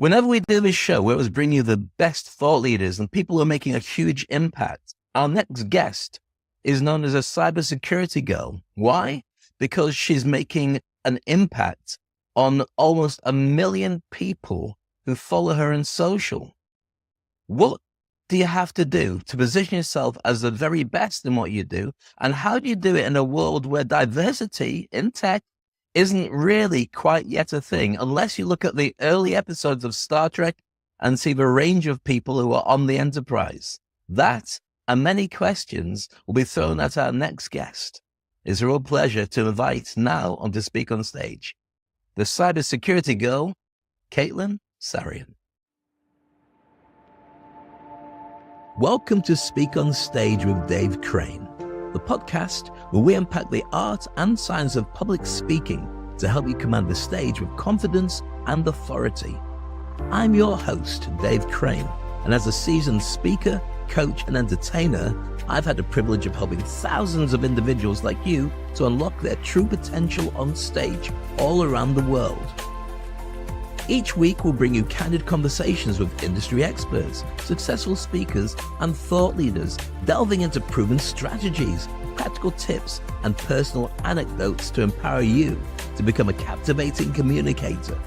Whenever we do this show, we always bring you the best thought leaders and people who are making a huge impact. Our next guest is known as a cybersecurity girl. Why? Because she's making an impact on almost 1 million people who follow her in social. What do you have to do to position yourself as the very best in what you do? And how do you do it in a world where diversity in tech isn't really quite yet a thing, unless you look at the early episodes of Star Trek and see the range of people who are on the Enterprise? That and many questions will be thrown at our next guest. It's a real pleasure to invite now on to speak on stage, the cybersecurity girl, Caitlin Sarian. Welcome to Speak on Stage with Dave Crane, the podcast where we unpack the art and science of public speaking to help you command the stage with confidence and authority. I'm your host, Dave Crane, and as a seasoned speaker, coach, and entertainer, I've had the privilege of helping thousands of individuals like you to unlock their true potential on stage all around the world. Each week, we'll bring you candid conversations with industry experts, successful speakers, and thought leaders, delving into proven strategies, practical tips, and personal anecdotes to empower you to become a captivating communicator.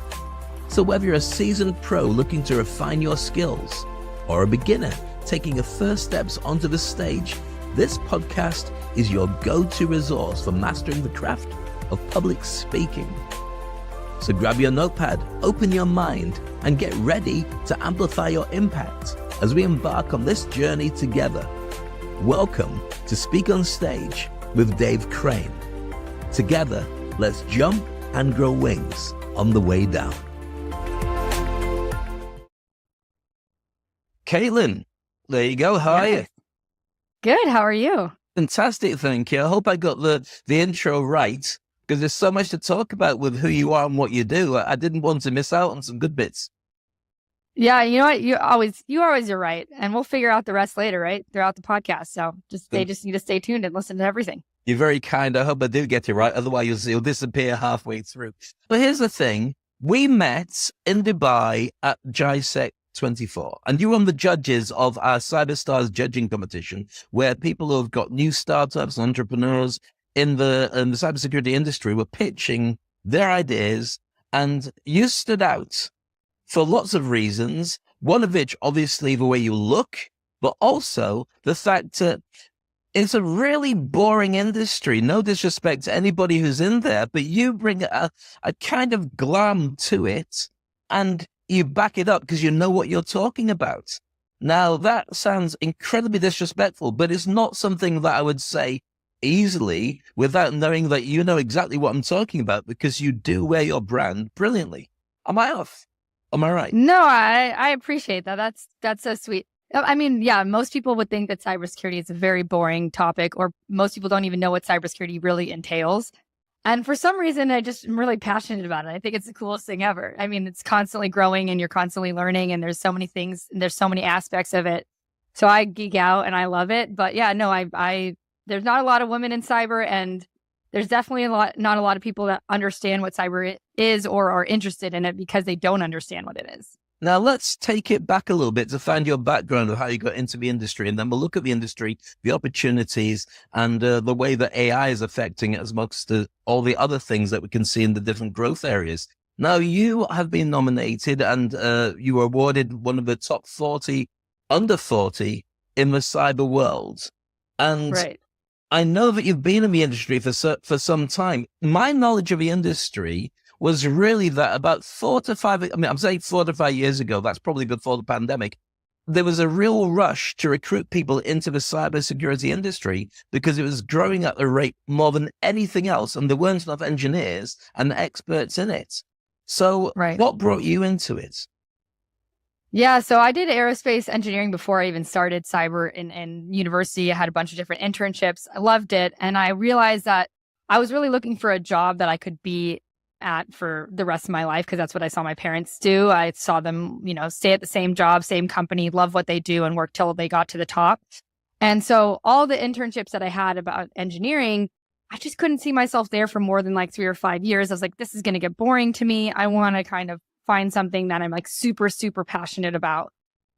So whether you're a seasoned pro looking to refine your skills, or a beginner taking your first steps onto the stage, this podcast is your go-to resource for mastering the craft of public speaking. So grab your notepad, open your mind, and get ready to amplify your impact as we embark on this journey together. Welcome to Speak on Stage with Dave Crane. Together, let's jump and grow wings on the way down. Caitlin, there you go. How are you? Good. How are you? Fantastic. Thank you. I hope I got the intro right, because there's so much to talk about with who you are and what you do. I didn't want to miss out on some good bits. Yeah, you know what? You always are right. And we'll figure out the rest later, right? Throughout the podcast. So they just need to stay tuned and listen to everything. You're very kind. I hope I do get it right. Otherwise, you'll disappear halfway through. But here's the thing. We met in Dubai at JISEC 24, and you were on the judges of our CyberStars judging competition, where people who have got new startups, entrepreneurs in the cybersecurity industry were pitching their ideas, and you stood out for lots of reasons. One of which, obviously, the way you look, but also the fact that it's a really boring industry. No disrespect to anybody who's in there, but you bring a kind of glam to it, and you back it up because you know what you're talking about. Now, that sounds incredibly disrespectful, but it's not something that I would say easily without knowing that you know exactly what I'm talking about, because you do wear your brand brilliantly. Am I off? Am I right? No, I appreciate that. That's so sweet. I mean, yeah, most people would think that cybersecurity is a very boring topic, or most people don't even know what cybersecurity really entails. And for some reason, I just am really passionate about it. I think it's the coolest thing ever. I mean, it's constantly growing and you're constantly learning, and there's so many things and there's so many aspects of it. So I geek out and I love it. But yeah, no, there's not a lot of women in cyber, and there's definitely not a lot of people that understand what cyber is or are interested in it because they don't understand what it is. Now, let's take it back a little bit to find your background of how you got into the industry, and then we'll look at the industry, the opportunities, and the way that AI is affecting it, as much as all the other things that we can see in the different growth areas. Now, you have been nominated, and you were awarded one of the top 40, under 40 in the cyber world. And right. I know that you've been in the industry for some time. My knowledge of the industry was really that about 4 to 5, I'm saying 4 to 5 years ago, that's probably before the pandemic, there was a real rush to recruit people into the cybersecurity industry because it was growing at a rate more than anything else, and there weren't enough engineers and experts in it. So What brought you into it? Yeah, so I did aerospace engineering before I even started cyber in university. I had a bunch of different internships. I loved it. And I realized that I was really looking for a job that I could be at for the rest of my life, because that's what I saw my parents do. I saw them, stay at the same job, same company, love what they do, and work till they got to the top. And so all the internships that I had about engineering, I just couldn't see myself there for more than like 3 or 5 years. I was like, this is going to get boring to me. I want to kind of find something that I'm like super, super passionate about.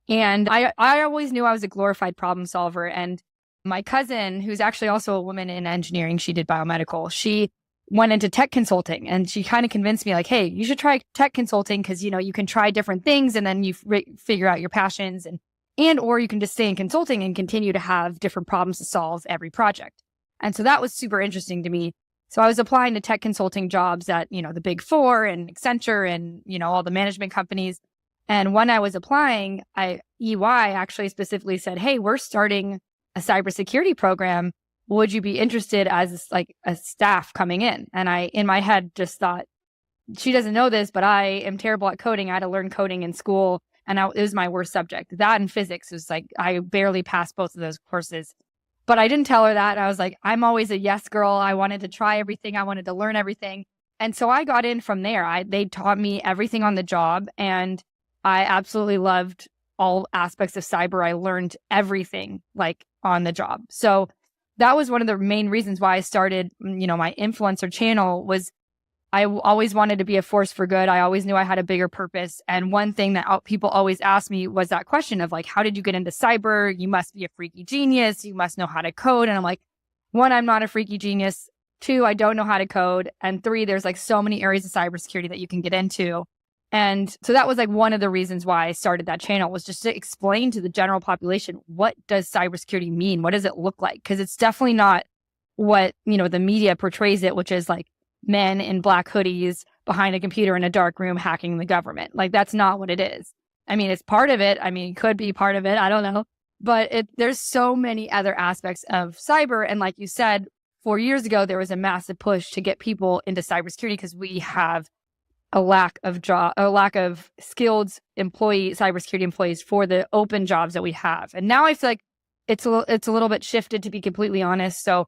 And I always knew I was a glorified problem solver. And my cousin, who's actually also a woman in engineering, she did biomedical. She went into tech consulting, and she kind of convinced me like, hey, you should try tech consulting because, you know, you can try different things and then you figure out your passions or you can just stay in consulting and continue to have different problems to solve every project. And so that was super interesting to me. So I was applying to tech consulting jobs at, you know, the Big Four and Accenture and, you know, all the management companies. And when I was applying, EY actually specifically said, hey, we're starting a cybersecurity program. Would you be interested as like a staff coming in? And I, in my head, just thought, she doesn't know this, but I am terrible at coding. I had to learn coding in school, and it was my worst subject. That and physics was like, I barely passed both of those courses. But I didn't tell her that. I was like, I'm always a yes girl. I wanted to try everything. I wanted to learn everything. And so I got in from there. They taught me everything on the job, and I absolutely loved all aspects of cyber. I learned everything like on the job. So that was one of the main reasons why I started, you know, my influencer channel. Was I always wanted to be a force for good. I always knew I had a bigger purpose. And one thing that people always asked me was that question of like, how did you get into cyber? You must be a freaky genius. You must know how to code. And I'm like, one, I'm not a freaky genius. Two, I don't know how to code. And three, there's like so many areas of cybersecurity that you can get into. And so that was like one of the reasons why I started that channel, was just to explain to the general population, what does cybersecurity mean? What does it look like? Because it's definitely not what, you know, the media portrays it, which is like men in black hoodies behind a computer in a dark room hacking the government. Like, that's not what it is. I mean, it's part of it. I mean, it could be part of it. I don't know. But there's so many other aspects of cyber. And like you said, 4 years ago, there was a massive push to get people into cybersecurity because we have a lack of skilled cybersecurity employees for the open jobs that we have. And now I feel like it's a little bit shifted, to be completely honest. So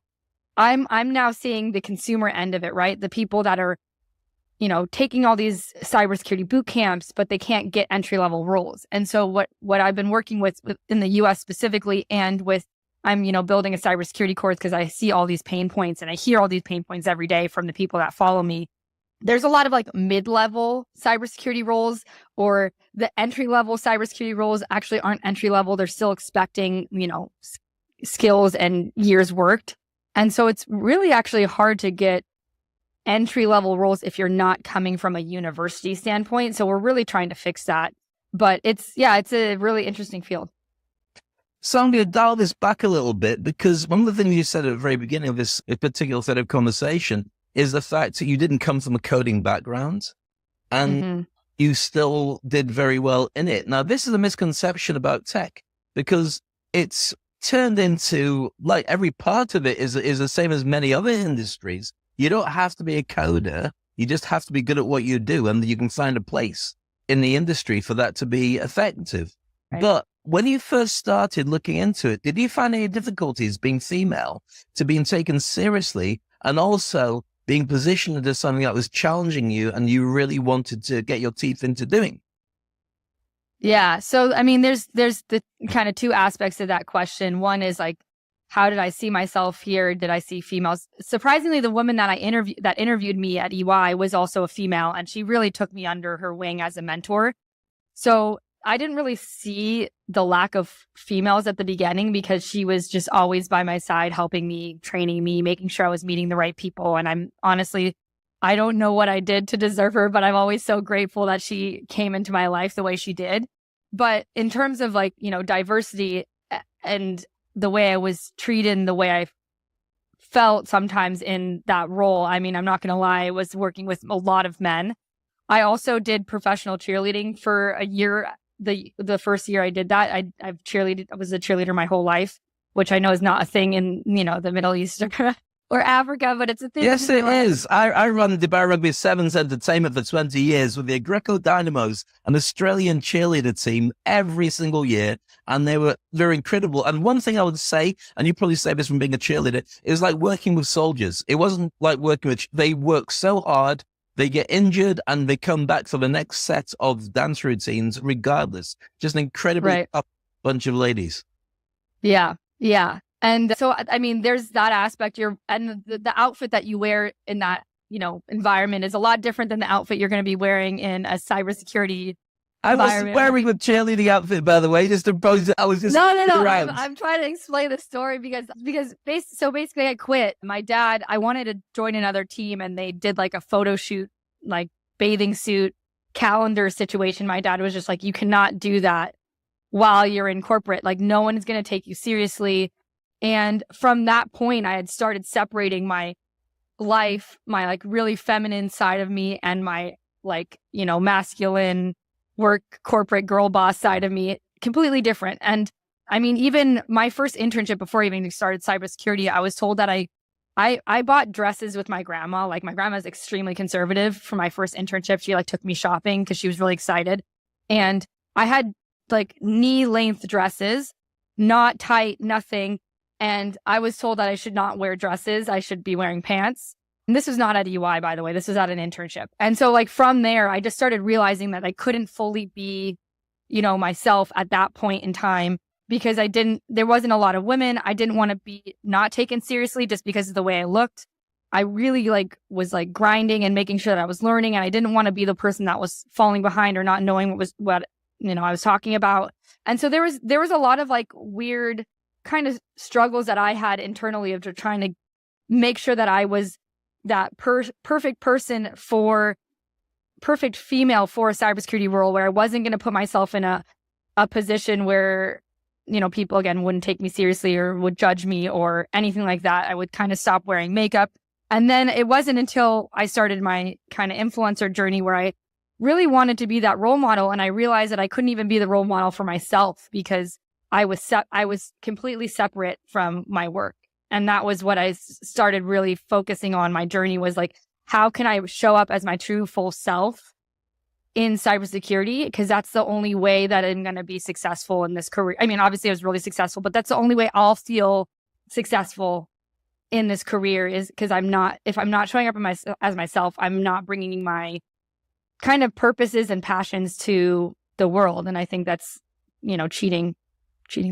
I'm now seeing the consumer end of it, right? The people that are, you know, taking all these cybersecurity boot camps, but they can't get entry-level roles. And so what I've been working with in the US specifically, and I'm, you know, building a cybersecurity course because I see all these pain points and I hear all these pain points every day from the people that follow me. There's a lot of like mid-level cybersecurity roles, or the entry-level cybersecurity roles actually aren't entry-level. They're still expecting, you know, skills and years worked. And so it's really actually hard to get entry-level roles if you're not coming from a university standpoint. So we're really trying to fix that. But it's a really interesting field. So I'm going to dial this back a little bit, because one of the things you said at the very beginning of this particular set of conversation is the fact that you didn't come from a coding background and you still did very well in it. Now, this is a misconception about tech, because it's turned into, like, every part of it is the same as many other industries. You don't have to be a coder. You just have to be good at what you do, and you can find a place in the industry for that to be effective. Right. But when you first started looking into it, did you find any difficulties being female, to being taken seriously, and also being positioned into something that was challenging you and you really wanted to get your teeth into doing? Yeah. So, I mean, there's the kind of two aspects of that question. One is like, how did I see myself here? Did I see females? Surprisingly, the woman that interviewed me at EY was also a female, and she really took me under her wing as a mentor. So I didn't really see the lack of females at the beginning, because she was just always by my side, helping me, training me, making sure I was meeting the right people. And I'm honestly, I don't know what I did to deserve her, but I'm always so grateful that she came into my life the way she did. But in terms of like, you know, diversity and the way I was treated and the way I felt sometimes in that role, I mean, I'm not going to lie, I was working with a lot of men. I also did professional cheerleading for a year. The first year I did that, I was a cheerleader my whole life, which I know is not a thing in, you know, the Middle East or Africa, but it's a thing. Yes, it is. I ran the Dubai Rugby Sevens Entertainment for 20 years with the Greco Dynamos, an Australian cheerleader team, every single year. And they're incredible. And one thing I would say, and you probably say this from being a cheerleader, is like working with soldiers. It wasn't like they work so hard, they get injured, and they come back for the next set of dance routines regardless. Just an incredibly tough bunch of ladies. Yeah. Yeah. And so, I mean, there's that aspect, and the outfit that you wear in that environment is a lot different than the outfit you're going to be wearing in a cybersecurity I was environment. wearing the cheerleading outfit, by the way, just to post it. I was just No. around. I'm trying to explain the story because basically I quit. My dad, I wanted to join another team, and they did like a photo shoot, like bathing suit calendar situation. My dad was just like, you cannot do that while you're in corporate. Like, no one is going to take you seriously. And from that point, I had started separating my life, my like really feminine side of me, and my like, masculine work corporate girl boss side of me, completely different. And I mean, even my first internship before even started cybersecurity, I was told that I bought dresses with my grandma. Like, my grandma's extremely conservative. For my first internship, she like took me shopping because she was really excited. And I had like knee length dresses, not tight, nothing. And I was told that I should not wear dresses. I should be wearing pants. And this was not at UI, by the way. This was at an internship. And so like from there, I just started realizing that I couldn't fully be, myself at that point in time, because there wasn't a lot of women. I didn't want to be not taken seriously just because of the way I looked. I really was grinding and making sure that I was learning. And I didn't want to be the person that was falling behind or not knowing what I was talking about. And so there was a lot of like weird kind of struggles that I had internally of trying to make sure that I was that perfect female for a cybersecurity role, where I wasn't going to put myself in a position where, people again wouldn't take me seriously or would judge me or anything like that. I would kind of stop wearing makeup. And then it wasn't until I started my kind of influencer journey where I really wanted to be that role model. And I realized that I couldn't even be the role model for myself because I was completely separate from my work. And that was what I started really focusing on. My journey was like, how can I show up as my true full self in cybersecurity? Because that's the only way that I'm going to be successful in this career. I mean, obviously I was really successful, but that's the only way I'll feel successful in this career, is because if I'm not showing up as myself, I'm not bringing my kind of purposes and passions to the world. And I think that's, cheating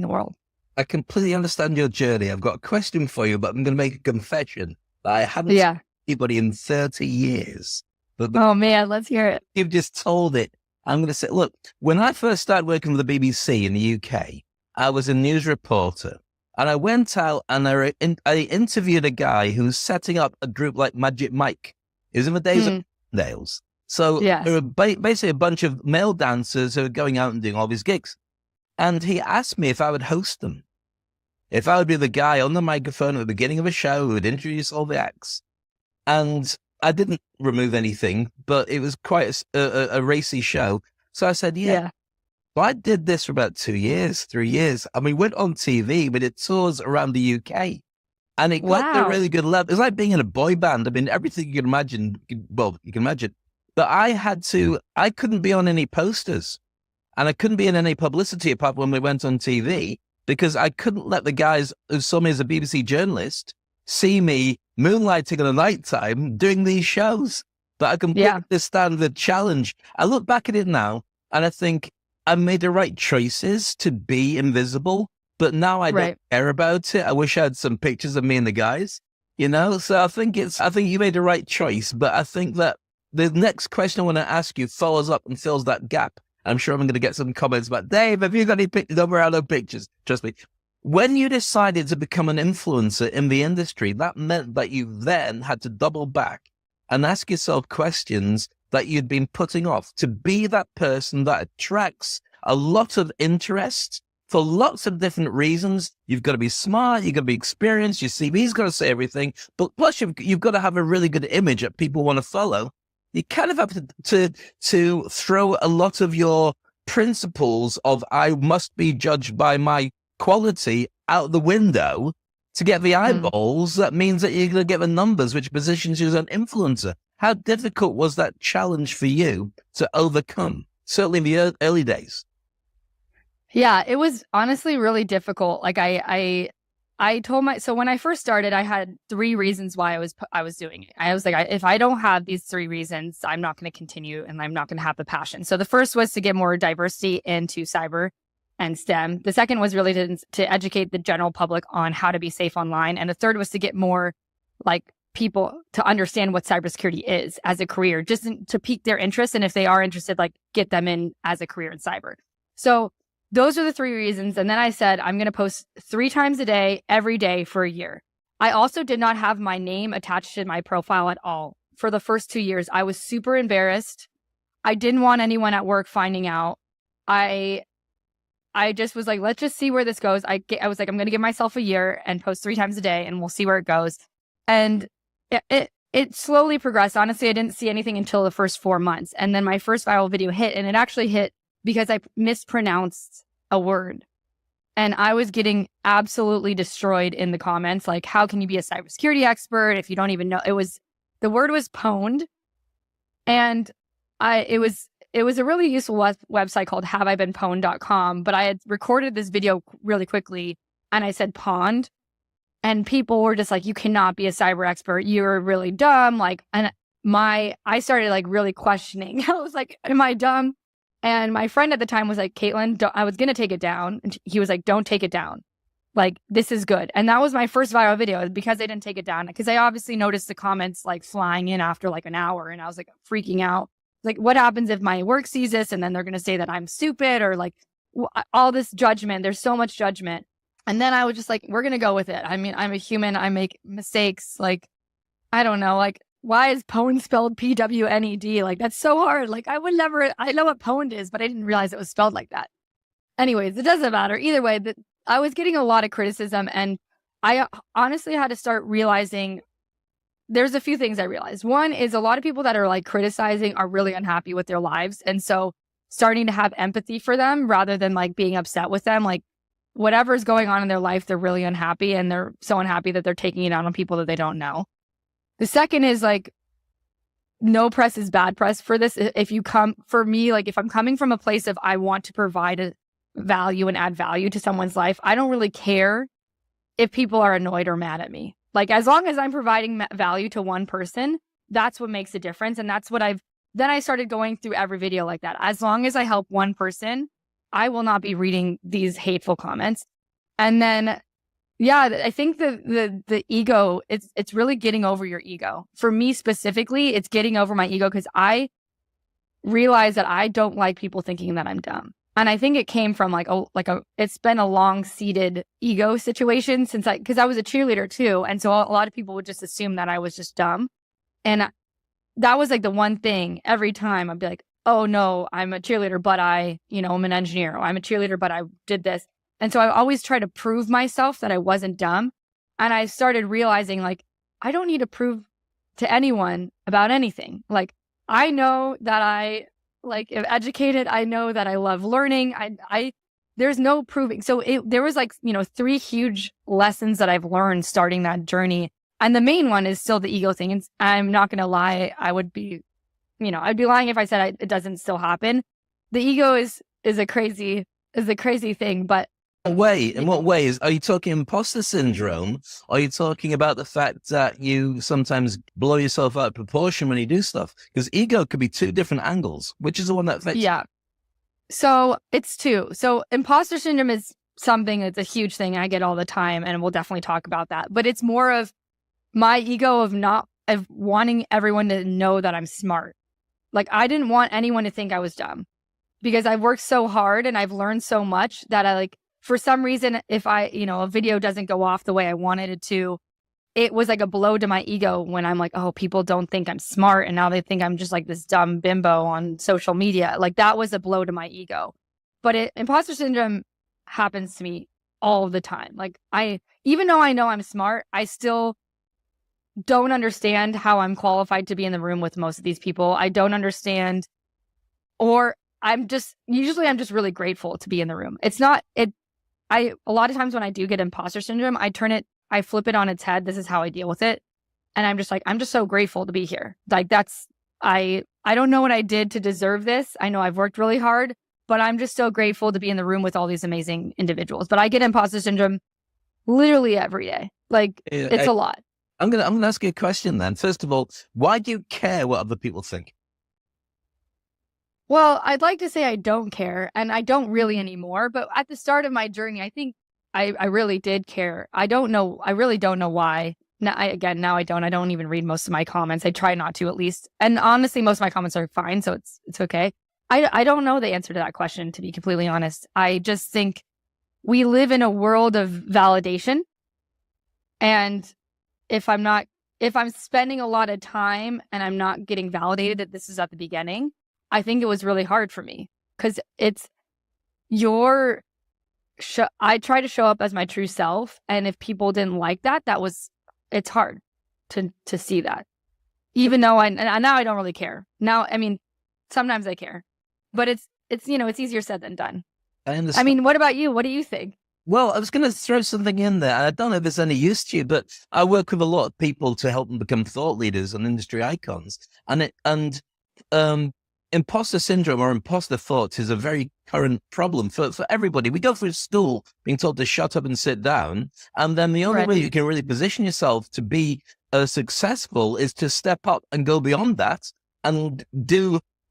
the world. I completely understand your journey. I've got a question for you, but I'm going to make a confession that I haven't seen anybody in 30 years. But oh man, let's hear it. You've just told it. I'm going to say, look, when I first started working with the BBC in the UK, I was a news reporter, and I went out and I interviewed a guy who was setting up a group like Magic Mike. It was in the days of Nails. So there were basically a bunch of male dancers who were going out and doing all these gigs. And he asked me if I would host them, if I would be the guy on the microphone at the beginning of a show who would introduce all the acts. And I didn't remove anything, but it was quite a racy show. So I said, yeah. So I did this for about 2 years, 3 years. And we went on TV, but it tours around the UK. And it got to a really good level. It's like being in a boy band. I mean, everything you can imagine, you can imagine. But I couldn't be on any posters. And I couldn't be in any publicity apart from when we went on TV, because I couldn't let the guys who saw me as a BBC journalist see me moonlighting in the nighttime doing these shows. But I completely understand the challenge. I look back at it now and I think I made the right choices to be invisible, but now I don't care about it. I wish I had some pictures of me and the guys, So I think you made the right choice, but I think that the next question I want to ask you follows up and fills that gap. I'm sure I'm going to get some comments about, Dave, have you got any pictures? Don't worry, no pictures. Trust me. When you decided to become an influencer in the industry, that meant that you then had to double back and ask yourself questions that you'd been putting off, to be that person that attracts a lot of interest for lots of different reasons. You've got to be smart, you've got to be experienced, your CV's got to say everything, but plus you've got to have a really good image that people want to follow. You kind of have to throw a lot of your principles of I must be judged by my quality out the window to get the eyeballs. That means that you're going to get the numbers, which positions you as an influencer. How difficult was that challenge for you to overcome, certainly in the early days? Yeah, it was honestly really difficult. Like I told so when I first started, I had 3 reasons why I was doing it. I was like, if I don't have these 3 reasons, I'm not going to continue and I'm not going to have the passion. So the first was to get more diversity into cyber and STEM. The second was really to educate the general public on how to be safe online. And the third was to get more like people to understand what cybersecurity is as a career, just to pique their interest. And if they are interested, like get them in as a career in cyber. So those are the 3 reasons. And then I said, I'm going to post 3 times a day, every day for a year. I also did not have my name attached to my profile at all. For the first 2 years, I was super embarrassed. I didn't want anyone at work finding out. I just was like, let's just see where this goes. I was like, I'm going to give myself a year and post 3 times a day and we'll see where it goes. And it slowly progressed. Honestly, I didn't see anything until the first 4 months. And then my first viral video hit, and it actually hit because I mispronounced a word. And I was getting absolutely destroyed in the comments. Like, how can you be a cybersecurity expert if you don't even know? The word was pwned. And it was a really useful website called haveibeenpwned.com. But I had recorded this video really quickly and I said pond. And people were just like, you cannot be a cyber expert. You're really dumb. Like, and I started like really questioning. I was like, am I dumb? And my friend at the time was like, Caitlin, I was going to take it down. And he was like, don't take it down. Like, this is good. And that was my first viral video because they didn't take it down. Because I obviously noticed the comments like flying in after like an hour. And I was like freaking out. Like, what happens if my work sees this and then they're going to say that I'm stupid or like all this judgment. There's so much judgment. And then I was just like, we're going to go with it. I mean, I'm a human. I make mistakes. Like, I don't know. Like, why is pwned spelled P-W-N-E-D? Like, that's so hard. Like, I know what pwned is, but I didn't realize it was spelled like that. Anyways, it doesn't matter. Either way, I was getting a lot of criticism. And I honestly had to start realizing there's a few things I realized. One is a lot of people that are like criticizing are really unhappy with their lives. And so starting to have empathy for them rather than like being upset with them, like, whatever's going on in their life, they're really unhappy and they're so unhappy that they're taking it out on people that they don't know. The second is like, no press is bad press for this. If I'm coming from a place of I want to provide a value and add value to someone's life, I don't really care if people are annoyed or mad at me. Like, as long as I'm providing value to one person, that's what makes a difference. And that's what then I started going through every video like that. As long as I help one person, I will not be reading these hateful comments. And then, yeah, I think the ego, it's really getting over your ego. For me specifically, it's getting over my ego because I realize that I don't like people thinking that I'm dumb. And I think it came from it's been a long-seated ego situation because I was a cheerleader too. And so a lot of people would just assume that I was just dumb. And that was like the one thing every time I'd be like, oh no, I'm a cheerleader, but I'm an engineer. Or I'm a cheerleader, but I did this. And so I always try to prove myself that I wasn't dumb. And I started realizing like, I don't need to prove to anyone about anything. Like, I know that I am educated. I know that I love learning. There's no proving. So there was 3 huge lessons that I've learned starting that journey. And the main one is still the ego thing. And I'm not going to lie. I'd be lying if I said it doesn't still happen. The ego is a crazy thing, but In what ways? Are you talking imposter syndrome? Are you talking about the fact that you sometimes blow yourself out of proportion when you do stuff? Because ego could be 2 different angles. Which is the one that affects? Yeah. So it's 2. So imposter syndrome is something that's a huge thing I get all the time, and we'll definitely talk about that. But it's more of my ego of wanting everyone to know that I'm smart. Like, I didn't want anyone to think I was dumb because I've worked so hard and I've learned so much that for some reason, if a video doesn't go off the way I wanted it to, it was like a blow to my ego when I'm like, oh, people don't think I'm smart. And now they think I'm just like this dumb bimbo on social media. Like, that was a blow to my ego. But imposter syndrome happens to me all the time. Like, even though I know I'm smart, I still don't understand how I'm qualified to be in the room with most of these people. I don't understand, or I'm just really grateful to be in the room. A lot of times when I do get imposter syndrome, I flip it on its head. This is how I deal with it. And I'm just so grateful to be here. Like, I don't know what I did to deserve this. I know I've worked really hard, but I'm just so grateful to be in the room with all these amazing individuals. But I get imposter syndrome literally every day. Like, it's a lot. I'm gonna ask you a question then. First of all, why do you care what other people think? Well, I'd like to say I don't care, and I don't really anymore. But at the start of my journey, I think I really did care. I really don't know why. Now I don't. I don't even read most of my comments. I try not to, at least. And honestly, most of my comments are fine, so it's okay. I don't know the answer to that question, to be completely honest. I just think we live in a world of validation. And if I'm spending a lot of time and I'm not getting validated that this is at the beginning, I think it was really hard for me, because it's I try to show up as my true self. And if people didn't like that, it's hard to see that, even though now I don't really care. Now, I mean, sometimes I care, but it's easier said than done. I understand. I mean, what about you? What do you think? Well, I was going to throw something in there. I don't know if it's any use to you, but I work with a lot of people to help them become thought leaders and industry icons. Imposter syndrome or imposter thoughts is a very current problem for everybody. We go through school being told to shut up and sit down. And then the only way you can really position yourself to be successful is to step up and go beyond that and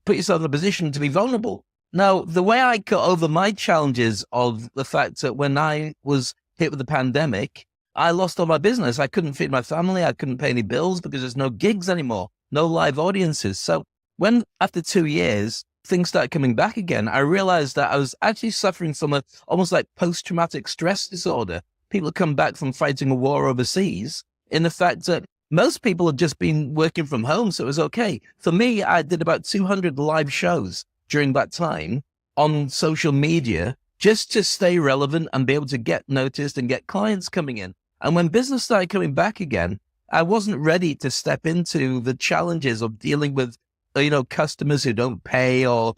put yourself in a position to be vulnerable. Now, the way I got over my challenges of the fact that when I was hit with the pandemic, I lost all my business. I couldn't feed my family. I couldn't pay any bills because there's no gigs anymore, no live audiences. So when after 2 years, things started coming back again, I realized that I was actually suffering from almost like post-traumatic stress disorder. People come back from fighting a war overseas in the fact that most people had just been working from home, so it was okay. For me, I did about 200 live shows during that time on social media just to stay relevant and be able to get noticed and get clients coming in. And when business started coming back again, I wasn't ready to step into the challenges of dealing with, customers who don't pay or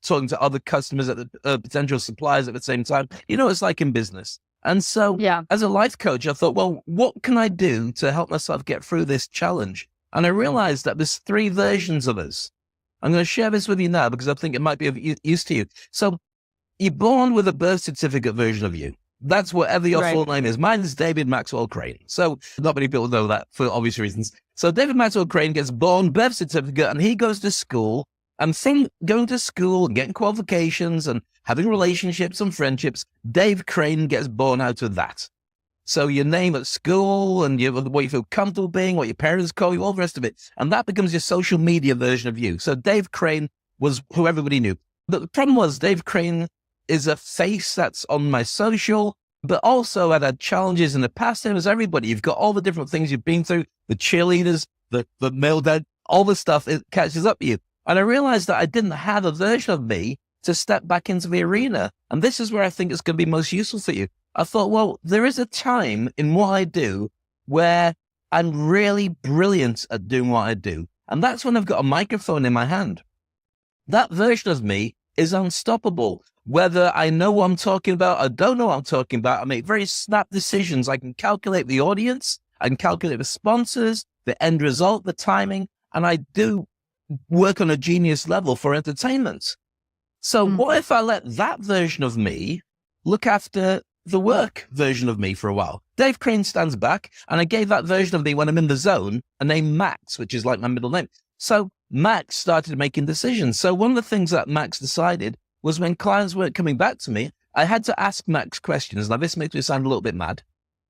talking to other customers at the potential suppliers at the same time. It's like in business. And so as a life coach, I thought, well, what can I do to help myself get through this challenge? And I realized that there's 3 versions of us. I'm going to share this with you now because I think it might be of use to you. So you're born with a birth certificate version of you. That's whatever your full name is. Mine is David Maxwell Crane. So not many people know that for obvious reasons. So David Maxwell Crane gets born, birth certificate, and he goes to school. And going to school and getting qualifications and having relationships and friendships, Dave Crane gets born out of that. So your name at school and what you feel comfortable being, what your parents call you, all the rest of it. And that becomes your social media version of you. So Dave Crane was who everybody knew. But the problem was Dave Crane is a face that's on my social, but also I'd had challenges in the past. Same as everybody. You've got all the different things you've been through, the cheerleaders, the male dad, all the stuff, it catches up with you. And I realized that I didn't have a version of me to step back into the arena. And this is where I think it's going to be most useful for you. I thought, well, there is a time in what I do where I'm really brilliant at doing what I do. And that's when I've got a microphone in my hand. That version of me is unstoppable. Whether I know what I'm talking about or don't know what I'm talking about, I make very snap decisions. I can calculate the audience, I can calculate the sponsors, the end result, the timing, and I do work on a genius level for entertainment. So what if I let that version of me look after the work version of me for a while? Dave Crane stands back, and I gave that version of me when I'm in the zone a name Max, which is like my middle name. So Max started making decisions. So one of the things that Max decided was when clients weren't coming back to me, I had to ask Max questions. Now, this makes me sound a little bit mad.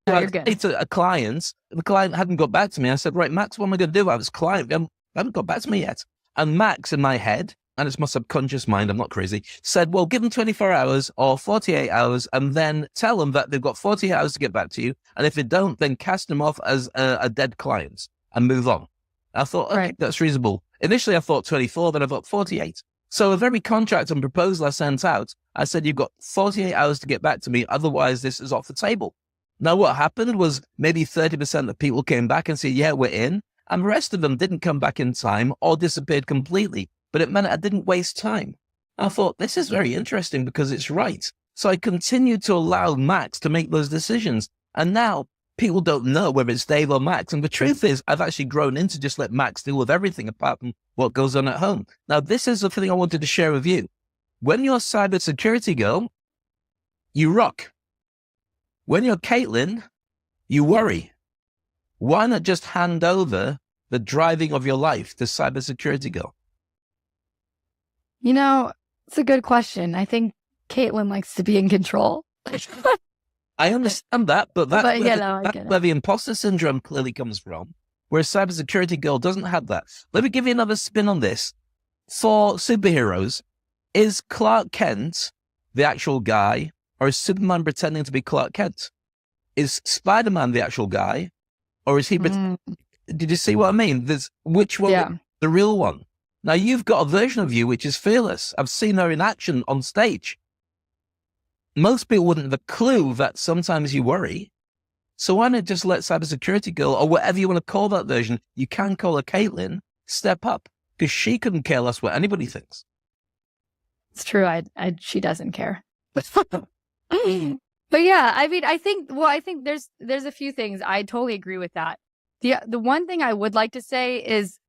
No, you're good. It's a client. The client hadn't got back to me. I said, right, Max, what am I going to do? I was client. They haven't got back to me yet. And Max, in my head, and it's my subconscious mind, I'm not crazy, said, well, give them 24 hours or 48 hours and then tell them that they've got 48 hours to get back to you. And if they don't, then cast them off as a dead client and move on. I thought, okay, that's reasonable. Initially, I thought 24, then I thought 48. So with every contract and proposal I sent out, I said, you've got 48 hours to get back to me. Otherwise, this is off the table. Now, what happened was maybe 30% of people came back and said, yeah, we're in. And the rest of them didn't come back in time or disappeared completely. But it meant I didn't waste time. I thought, this is very interesting because it's right. So I continued to allow Max to make those decisions. And now people don't know whether it's Dave or Max. And the truth is, I've actually grown into just let Max deal with everything apart from what goes on at home. Now, this is the thing I wanted to share with you. When you're cybersecurity girl, you rock. When you're Caitlin, you worry. Why not just hand over the driving of your life to cybersecurity girl? You know, it's a good question. I think Caitlin likes to be in control. I understand that, but that's But, that's where the imposter syndrome clearly comes from, whereas Cybersecurity Girl doesn't have that. Let me give you another spin on this. For superheroes, is Clark Kent the actual guy, or is Superman pretending to be Clark Kent? Is Spider-Man the actual guy, or is he... Did you see what I mean? There's which one is the real one? Now, you've got a version of you which is fearless. I've seen her in action on stage. Most people wouldn't have a clue that sometimes you worry. So why not just let Cybersecurity Girl, or whatever you want to call that version, you can call her Caitlin, step up, because she couldn't care less what anybody thinks. It's true. She doesn't care. But yeah, I mean, I think there's a few things. I totally agree with that. The one thing I would like to say is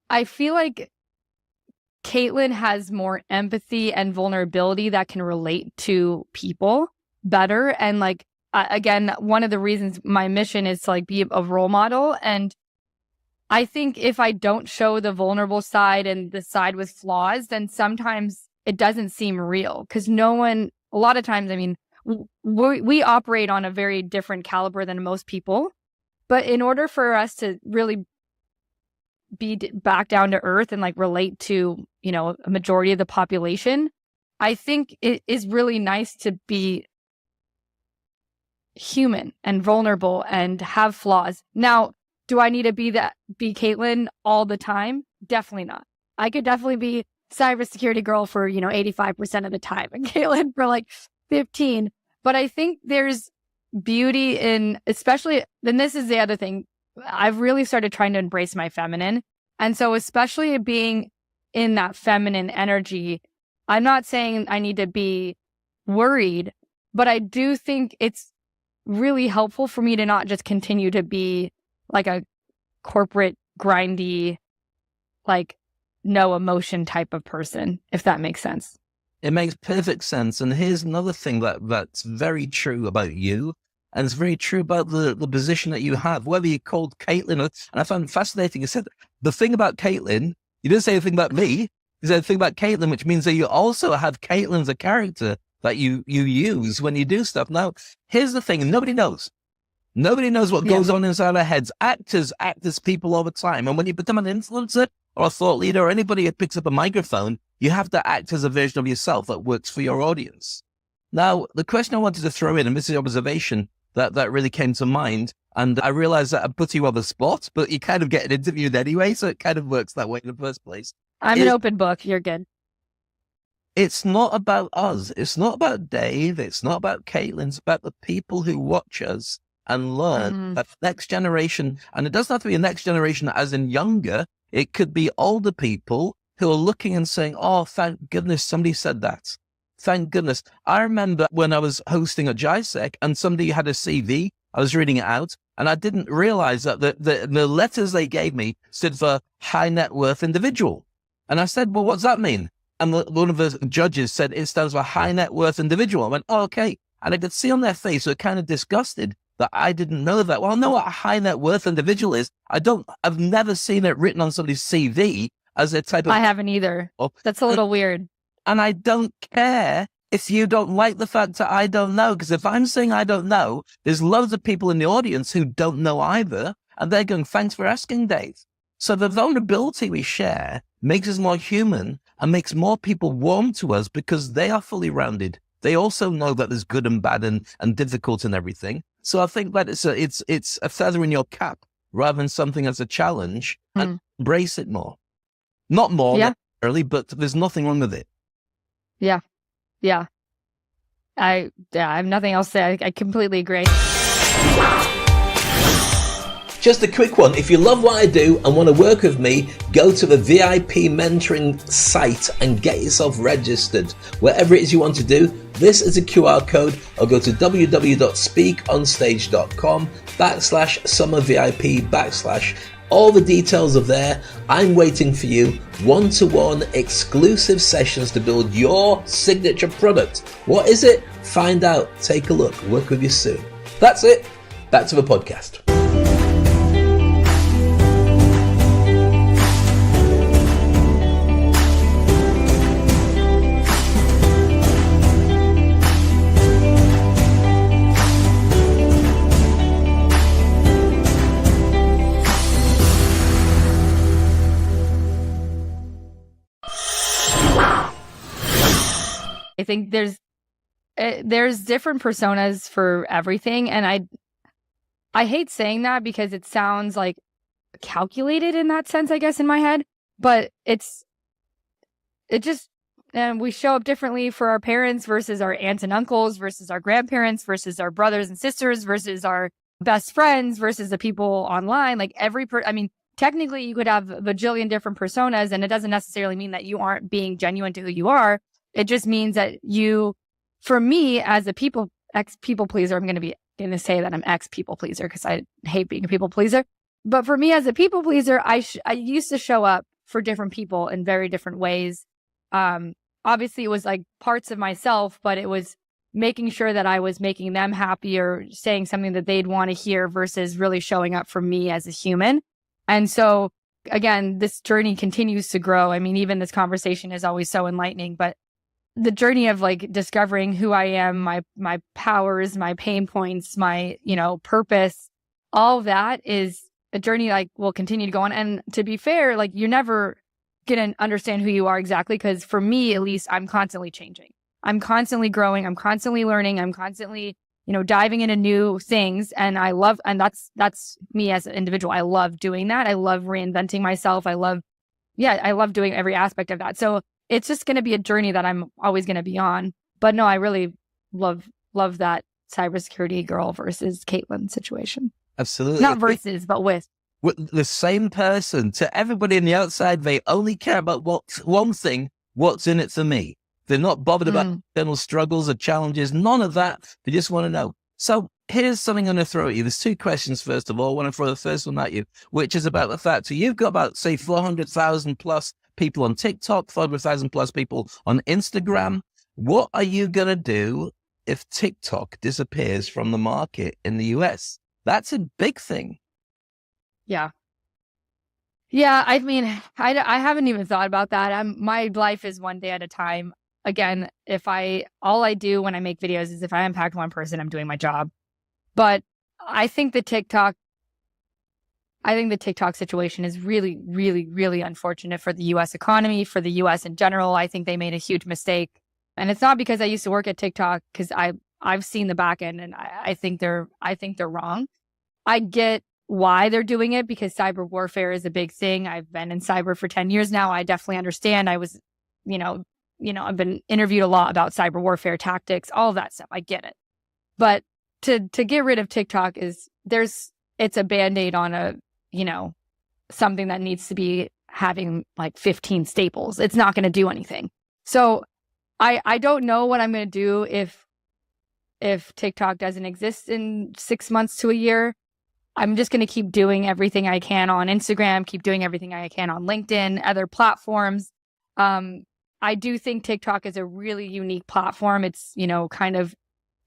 I feel like Caitlin has more empathy and vulnerability that can relate to people better. And like, again, one of the reasons my mission is to like be a role model. And I think if I don't show the vulnerable side and the side with flaws, then sometimes it doesn't seem real, because a lot of times, I mean, we operate on a very different caliber than most people. But in order for us to really be back down to earth and like relate to, a majority of the population, I think it is really nice to be human and vulnerable and have flaws. Now, do I need to be Caitlin all the time? Definitely not. I could definitely be Cybersecurity Girl for, 85% of the time and Caitlin for like 15. But I think there's beauty in, especially, then this is the other thing. I've really started trying to embrace my feminine. And so especially being in that feminine energy, I'm not saying I need to be worried, but I do think it's really helpful for me to not just continue to be like a corporate, grindy, like no emotion type of person, if that makes sense. It makes perfect sense. And here's another thing that's very true about you. And it's very true about the position that you have, whether you're called Caitlin. And I found it fascinating. You said the thing about Caitlin, you didn't say anything about me. You said the thing about Caitlin, which means that you also have Caitlin as a character that you use when you do stuff. Now, here's the thing. Nobody knows. Nobody knows what goes on inside our heads. Actors act as people all the time. And when you become an influencer or a thought leader or anybody who picks up a microphone, you have to act as a version of yourself that works for your audience. Now, the question I wanted to throw in, and this is an observation that really came to mind, and I realized that I put you on the spot, but you kind of get interviewed anyway, so it kind of works that way in the first place. I'm an open book. You're good. It's not about us. It's not about Dave. It's not about Caitlin. It's about the people who watch us and learn that next generation, and it doesn't have to be a next generation as in younger, it could be older people who are looking and saying, oh, thank goodness somebody said that. Thank goodness. I remember when I was hosting a JISEC and somebody had a CV, I was reading it out, and I didn't realize that the letters they gave me stood for high net worth individual. And I said, well, what's that mean? And one of the judges said it stands for high net worth individual. I went, oh, okay. And I could see on their face, they're kind of disgusted that I didn't know that. Well, I know what a high net worth individual is. I've never seen it written on somebody's CV as a type of... I haven't either. That's a little weird. And I don't care if you don't like the fact that I don't know, because if I'm saying I don't know, there's loads of people in the audience who don't know either, and they're going, thanks for asking, Dave. So the vulnerability we share makes us more human and makes more people warm to us because they are fully rounded. They also know that there's good and bad and difficult and everything. So I think that it's a feather in your cap rather than something as a challenge, and embrace it more. Not more necessarily, but there's nothing wrong with it. Yeah. Yeah. I have nothing else to say. I completely agree. Just a quick one. If you love what I do and want to work with me, go to the VIP mentoring site and get yourself registered. Whatever it is you want to do, this is a QR code, or go to www.speakonstage.com/summervip/ all the details are there. I'm waiting for you. One-to-one exclusive sessions to build your signature product. What is it? Find out. Take a look. Work with you soon. That's it. Back to the podcast. I think there's different personas for everything. And I hate saying that because it sounds like calculated in that sense, I guess, in my head, but and we show up differently for our parents versus our aunts and uncles versus our grandparents versus our brothers and sisters versus our best friends versus the people online. Like technically you could have a bajillion different personas, and it doesn't necessarily mean that you aren't being genuine to who you are. It just means that for me as a ex-people pleaser, I'm going to say that I'm ex-people pleaser because I hate being a people pleaser. But for me as a people pleaser, I used to show up for different people in very different ways. Obviously it was like parts of myself, but it was making sure that I was making them happy or saying something that they'd want to hear versus really showing up for me as a human. And so again, this journey continues to grow. I mean, even this conversation is always so enlightening, but the journey of like discovering who I am, my powers, my pain points, my, purpose, all that is a journey like will continue to go on. And to be fair, like you're never going to understand who you are exactly. Because for me, at least, I'm constantly changing. I'm constantly growing. I'm constantly learning. I'm constantly, diving into new things. And that's me as an individual. I love doing that. I love reinventing myself. I love doing every aspect of that. So it's just going to be a journey that I'm always going to be on. But no, I really love that cybersecurity girl versus Caitlin situation. Absolutely. Not versus, but with the same person. To everybody on the outside, they only care about one thing, what's in it for me. They're not bothered about internal struggles or challenges, none of that. They just want to know. So here's something I'm going to throw at you. There's two questions, first of all. I want to throw the first one at you, which is about the fact that you've got about, say, 400,000 plus people on TikTok, 400,000 plus people on Instagram. What are you going to do if TikTok disappears from the market in the US? That's a big thing. Yeah. Yeah. I mean, I haven't even thought about that. My life is one day at a time. Again, all I do when I make videos is if I impact one person, I'm doing my job. But I think the TikTok situation is really, really, really unfortunate for the US economy, for the US in general. I think they made a huge mistake. And it's not because I used to work at TikTok, because I've seen the back end, and I think they're wrong. I get why they're doing it, because cyber warfare is a big thing. I've been in cyber for 10 years now. I definitely understand. I was, I've been interviewed a lot about cyber warfare tactics, all of that stuff. I get it. But to get rid of TikTok it's a Band-Aid on something that needs to be having like 15 staples. It's not going to do anything. So I don't know what I'm going to do if TikTok doesn't exist in 6 months to a year. I'm just going to keep doing everything I can on Instagram, keep doing everything I can on LinkedIn, other platforms. I do think TikTok is a really unique platform. It's, kind of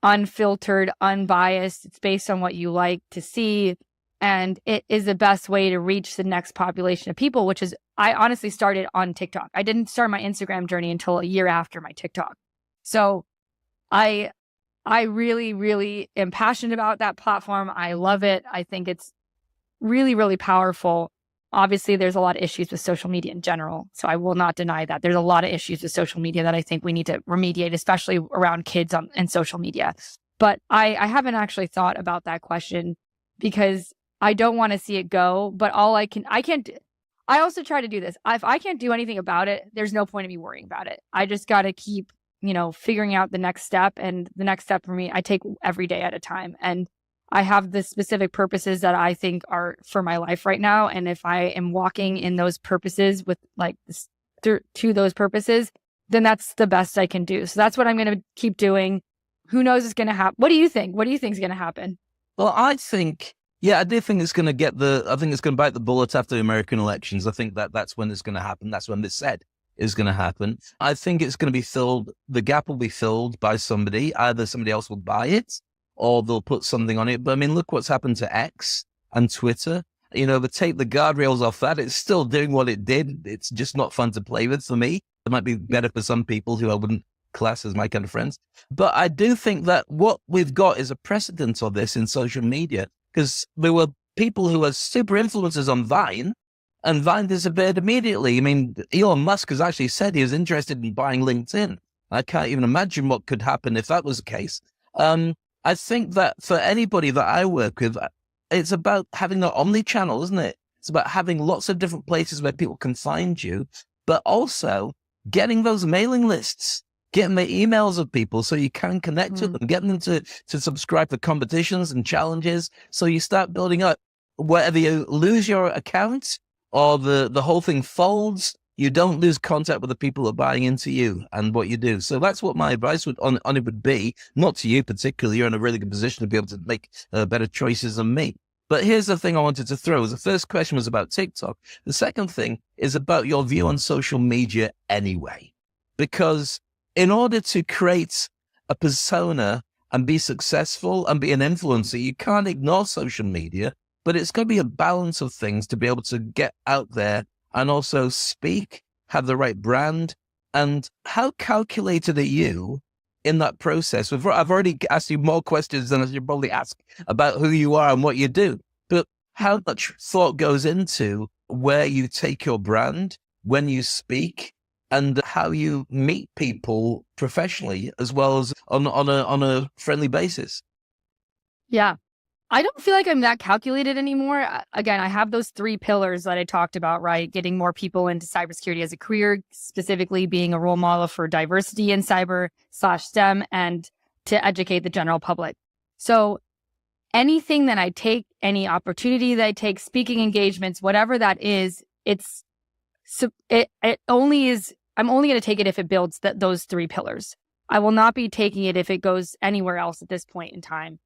unfiltered, unbiased. It's based on what you like to see. And it is the best way to reach the next population of people, which is, I honestly started on TikTok. I didn't start my Instagram journey until a year after my TikTok. So I really, really am passionate about that platform. I love it. I think it's really, really powerful. Obviously, there's a lot of issues with social media in general. So I will not deny that. There's a lot of issues with social media that I think we need to remediate, especially around kids and social media. But I haven't actually thought about that question because I don't want to see it go. But I also try to do this. If I can't do anything about it, there's no point in me worrying about it. I just got to keep figuring out the next step. And the next step for me, I take every day at a time. And I have the specific purposes that I think are for my life right now. And if I am walking in those purposes with to those purposes, then that's the best I can do. So that's what I'm going to keep doing. Who knows what's going to happen? What do you think? What do you think is going to happen? Well, I do think it's going to I think it's going to bite the bullet after the American elections. I think that's when it's going to happen. That's when this said is going to happen. I think it's going to be filled. The gap will be filled by somebody. Either somebody else will buy it or they'll put something on it. But I mean, look what's happened to X and Twitter. They take the guardrails off that. It's still doing what it did. It's just not fun to play with for me. It might be better for some people who I wouldn't class as my kind of friends. But I do think that what we've got is a precedent of this in social media, because there were people who were super influencers on Vine, and Vine disappeared immediately. I mean, Elon Musk has actually said he was interested in buying LinkedIn. I can't even imagine what could happen if that was the case. I think that for anybody that I work with, it's about having an omni-channel, isn't it? It's about having lots of different places where people can find you, but also getting those mailing lists, getting the emails of people so you can connect with them, getting them to subscribe to competitions and challenges. So you start building up, whether you lose your account or the whole thing folds, you don't lose contact with the people who are buying into you and what you do. So that's what my advice on it would be, not to you particularly. You're in a really good position to be able to make better choices than me. But here's the thing I wanted to throw. The first question was about TikTok. The second thing is about your view on social media anyway. Because in order to create a persona and be successful and be an influencer, you can't ignore social media, but it's going to be a balance of things to be able to get out there and also speak, have the right brand. And how calculated are you in that process? I've already asked you more questions than I should probably ask about who you are and what you do. But how much thought goes into where you take your brand, when you speak, and how you meet people professionally as well as on a friendly basis? Yeah. I don't feel like I'm that calculated anymore. Again, I have those 3 pillars that I talked about, right? Getting more people into cybersecurity as a career, specifically being a role model for diversity in cyber/STEM, and to educate the general public. So anything that I take, any opportunity that I take, speaking engagements, whatever that is, I'm only going to take it if it builds those 3 pillars. I will not be taking it if it goes anywhere else at this point in time.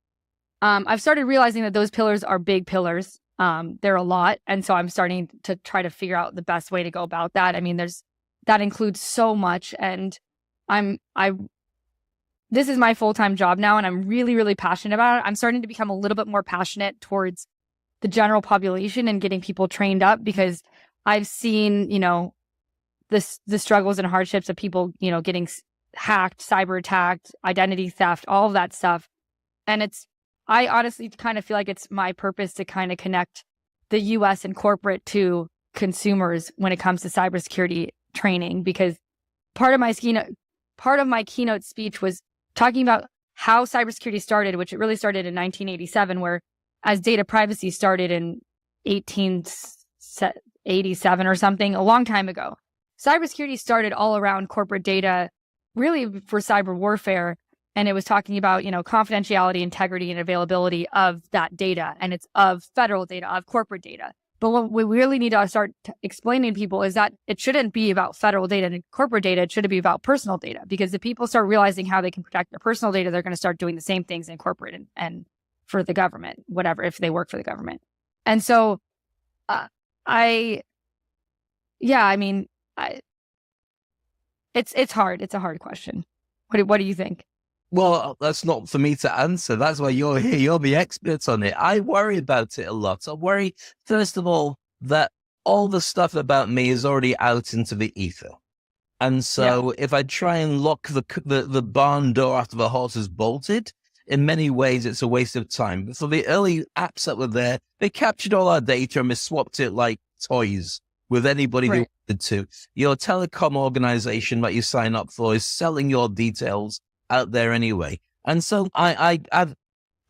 I've started realizing that those pillars are big pillars. They're a lot. And so I'm starting to try to figure out the best way to go about that. I mean, that includes so much. And this is my full-time job now, and I'm really, really passionate about it. I'm starting to become a little bit more passionate towards the general population and getting people trained up, because I've seen, the struggles and hardships of people, getting hacked, cyber attacked, identity theft, all of that stuff. And I honestly kind of feel like it's my purpose to kind of connect the US and corporate to consumers when it comes to cybersecurity training, because part of my keynote speech was talking about how cybersecurity started, which it really started in 1987, where as data privacy started in 1887 or something, a long time ago. Cybersecurity started all around corporate data, really for cyber warfare. And it was talking about, confidentiality, integrity, and availability of that data. And it's of federal data, of corporate data. But what we really need to start explaining to people is that it shouldn't be about federal data and corporate data. It should be about personal data. Because if people start realizing how they can protect their personal data, they're going to start doing the same things in corporate and for the government, whatever, if they work for the government. And so it's hard. It's a hard question. What do you think? Well, that's not for me to answer. That's why you're here. You're the expert on it. I worry about it a lot. I worry, first of all, that all the stuff about me is already out into the ether. And so if I try and lock the barn door after the horse is bolted, in many ways, it's a waste of time. But for the early apps that were there, they captured all our data and they swapped it like toys with anybody who wanted to. Your telecom organization that you sign up for is selling your details out there anyway. And so I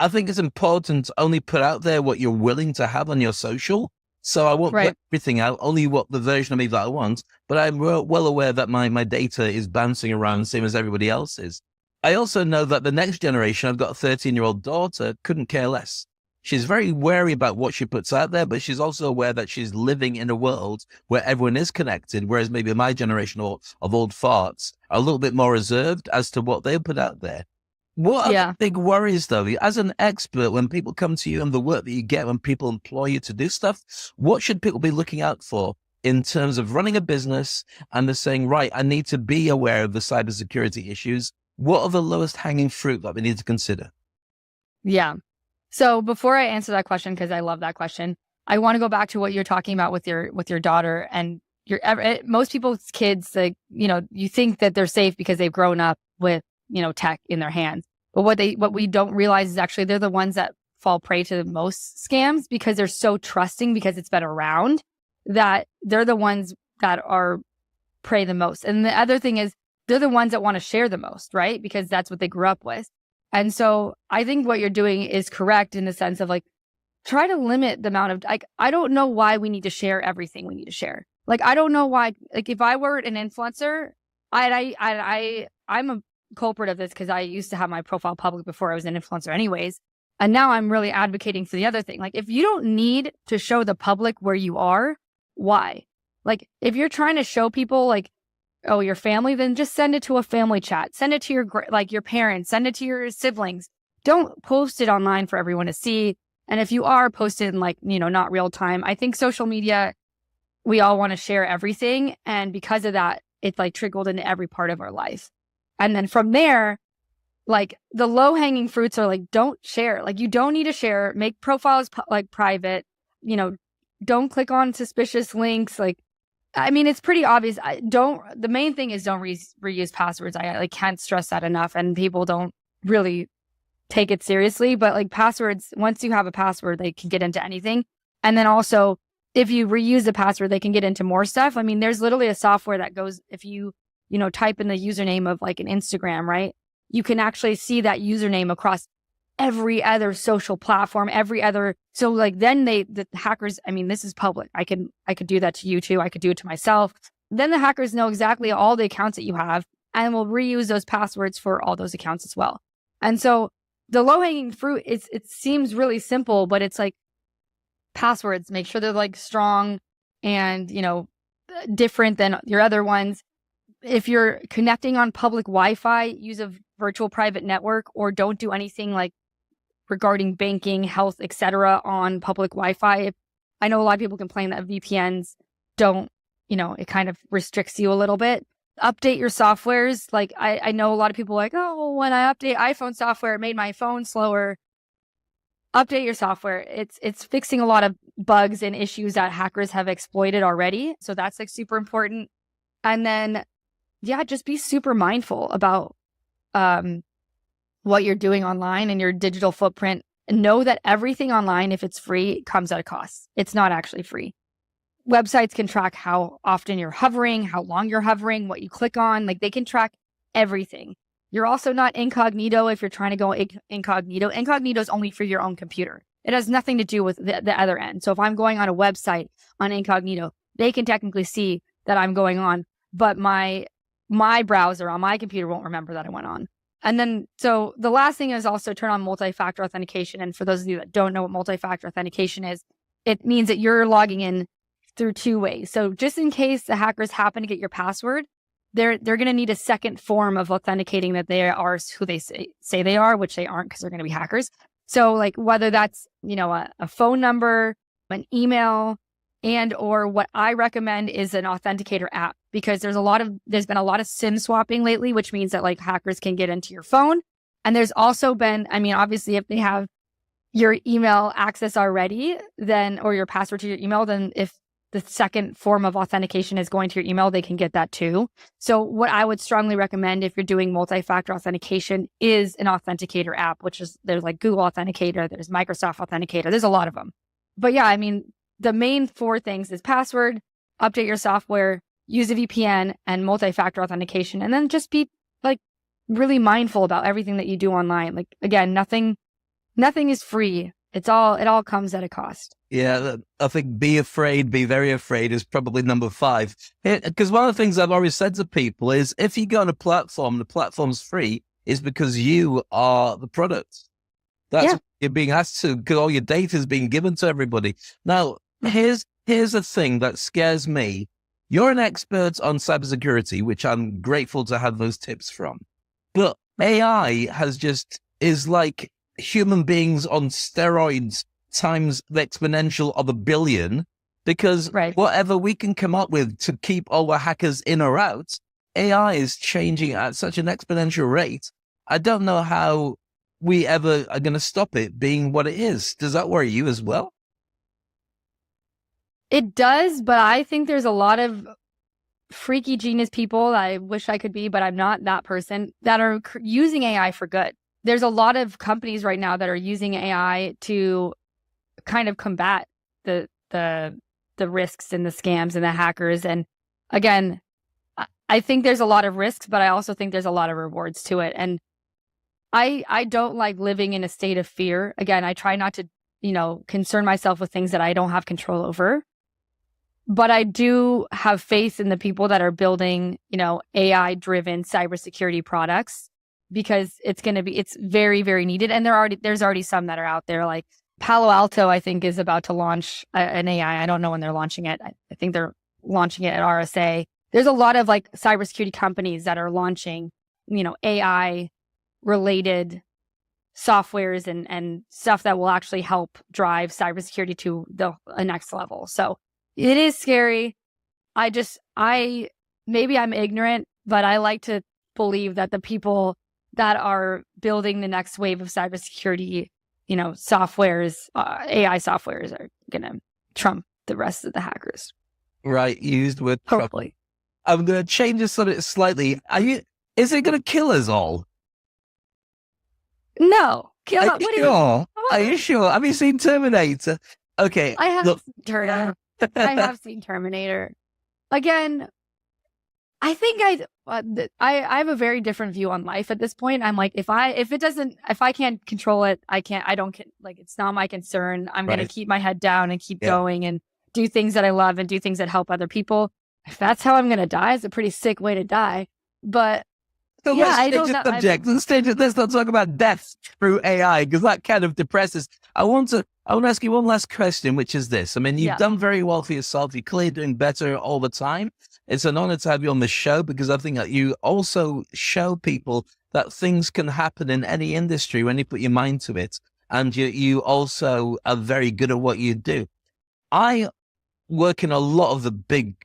think it's important to only put out there what you're willing to have on your social. So I won't put everything out, only what the version of me that I want, but I'm well aware that my data is bouncing around the same as everybody else's. I also know that the next generation, I've got a 13-year-old daughter, couldn't care less. She's very wary about what she puts out there, but she's also aware that she's living in a world where everyone is connected, whereas maybe my generation of old farts are a little bit more reserved as to what they put out there. What are the big worries, though? As an expert, when people come to you and the work that you get, when people employ you to do stuff, what should people be looking out for in terms of running a business and they're saying, right, I need to be aware of the cybersecurity issues? What are the lowest hanging fruit that we need to consider? Yeah. So before I answer that question, because I love that question, I want to go back to what you're talking about with your daughter and most people's kids. Like, you think that they're safe because they've grown up with, tech in their hands. But what we don't realize is actually they're the ones that fall prey to the most scams, because they're so trusting, because it's been around, that they're the ones that are prey the most. And the other thing is, they're the ones that want to share the most, right? Because that's what they grew up with. And so I think what you're doing is correct in the sense of like, try to limit the amount of, like, I don't know why we need to share everything we need to share. Like, I don't know why, like, if I were an influencer, I'm a culprit of this because I used to have my profile public before I was an influencer anyways. And now I'm really advocating for the other thing. Like, if you don't need to show the public where you are, why? Like, if you're trying to show people like, oh, your family, then just send it to a family chat. Send it to your parents, send it to your siblings. Don't post it online for everyone to see. And if you are posted in like, not real time, I think social media, we all want to share everything. And because of that, it's like trickled into every part of our life. And then from there, like the low hanging fruits are like, don't share. Like you don't need to share, make profiles like private, don't click on suspicious links. Like, I mean, it's pretty obvious. The main thing is don't reuse passwords. I like can't stress that enough. And people don't really take it seriously, but like passwords, once you have a password, they can get into anything. And then also if you reuse the password, they can get into more stuff. I mean, there's literally a software that goes, if you, type in the username of like an Instagram, right? You can actually see that username across every other social platform, so like then the hackers, I mean, this is public. I could do that to you too. I could do it to myself. Then the hackers know exactly all the accounts that you have and will reuse those passwords for all those accounts as well. And so the low hanging fruit, it seems really simple, but it's like passwords, make sure they're like strong and, different than your other ones. If you're connecting on public Wi-Fi, use a virtual private network or don't do anything like regarding banking, health, etc. on public Wi-Fi. I know a lot of people complain that VPNs don't, it kind of restricts you a little bit. Update your softwares. Like I know a lot of people like, oh, when I update iPhone software, it made my phone slower. Update your software. It's fixing a lot of bugs and issues that hackers have exploited already. So that's like super important. And then, yeah, just be super mindful about what you're doing online and your digital footprint. And know that everything online, if it's free, comes at a cost. It's not actually free. Websites can track how often you're hovering, how long you're hovering, what you click on. Like they can track everything. You're also not incognito if you're trying to go incognito. Incognito is only for your own computer. It has nothing to do with the other end. So if I'm going on a website on incognito, they can technically see that I'm going on, but my browser on my computer won't remember that I went on. And then, so the last thing is also turn on multi-factor authentication. And for those of you that don't know what multi-factor authentication is, it means that you're logging in through two ways. So just in case the hackers happen to get your password, they're going to need a second form of authenticating that they are who they say they are, which they aren't because they're going to be hackers. So like whether that's, a phone number, an email, and or what I recommend is an authenticator app, because there's been a lot of SIM swapping lately, which means that like hackers can get into your phone. And there's also been, I mean, obviously if they have your email access already, then, or your password to your email, then if the second form of authentication is going to your email, they can get that too. So what I would strongly recommend if you're doing multi-factor authentication is an authenticator app, which is, there's like Google Authenticator, there's Microsoft Authenticator, there's a lot of them. But yeah, I mean, the main four things is password, update your software, use a VPN, and multi-factor authentication. And then just be like really mindful about everything that you do online. Like again, nothing is free. It all comes at a cost. Yeah, I think be very afraid is probably number 5. Because one of the things I've always said to people is if you go on a platform, the platform's free, is because you are the product. That's what you're being asked to, because all your data is being given to everybody. Now, here's a thing that scares me. You're an expert on cybersecurity, which I'm grateful to have those tips from. But AI is like human beings on steroids times the exponential of 1 billion, because whatever we can come up with to keep all the hackers in or out, AI is changing at such an exponential rate. I don't know how we ever are going to stop it being what it is. Does that worry you as well? It does, but I think there's a lot of freaky genius people, I wish I could be, but I'm not that person, that are using AI for good. There's a lot of companies right now that are using AI to kind of combat the risks and the scams and the hackers. And again, I think there's a lot of risks, but I also think there's a lot of rewards to it. And I don't like living in a state of fear. Again, I try not to, concern myself with things that I don't have control over. But I do have faith in the people that are building, AI-driven cybersecurity products, because it's very, very needed. And there's already some that are out there. Like Palo Alto, I think, is about to launch an AI. I don't know when they're launching it. I think they're launching it at RSA. There's a lot of like cybersecurity companies that are launching, AI related softwares and stuff that will actually help drive cybersecurity to a next level. So it is scary. Maybe I'm ignorant, but I like to believe that the people that are building the next wave of cybersecurity, softwares, AI softwares, are going to trump the rest of the hackers. Right. You used the word trump. Hopefully. I'm going to change this slightly. Is it going to kill us all? No. Are you sure? Have you seen Terminator? Okay. I have seen Terminator. I have seen Terminator. Again, I think I have a very different view on life at this point. I'm like, if I can't control it, it's not my concern. I'm going to keep my head down and keep going and do things that I love and do things that help other people. If that's how I'm going to die, it's a pretty sick way to die. But so I don't know. Let's not talk about death through AI, because that kind of depresses. I want to ask you one last question, which is this. I mean, you've done very well for yourself. You're clearly doing better all the time. It's an honor to have you on the show, because I think that you also show people that things can happen in any industry when you put your mind to it. And you also are very good at what you do. I work in a lot of the big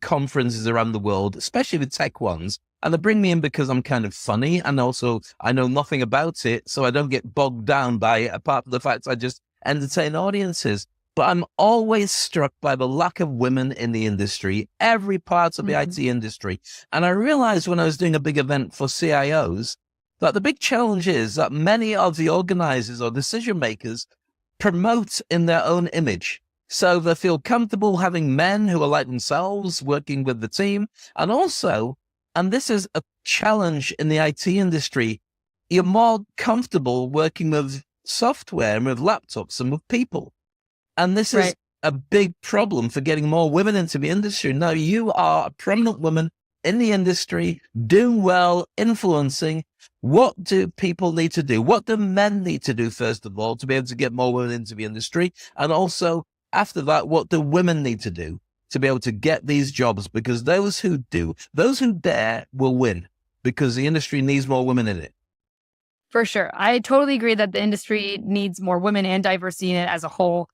conferences around the world, especially the tech ones. And they bring me in because I'm kind of funny, and also I know nothing about it, so I don't get bogged down by it, apart from the fact I just entertain audiences. But I'm always struck by the lack of women in the industry, every part of the IT industry. And I realized when I was doing a big event for CIOs that the big challenge is that many of the organizers or decision makers promote in their own image. So they feel comfortable having men who are like themselves working with the team. And also, and this is a challenge in the IT industry, you're more comfortable working with software and with laptops and with people. And this is a big problem for getting more women into the industry. Now, you are a prominent woman in the industry, doing well, influencing. What do people need to do? What do men need to do, first of all, to be able to get more women into the industry? And also, after that, what do women need to do to be able to get these jobs? Because those who dare will win, because the industry needs more women in it. For sure. I totally agree that the industry needs more women and diversity in it as a whole.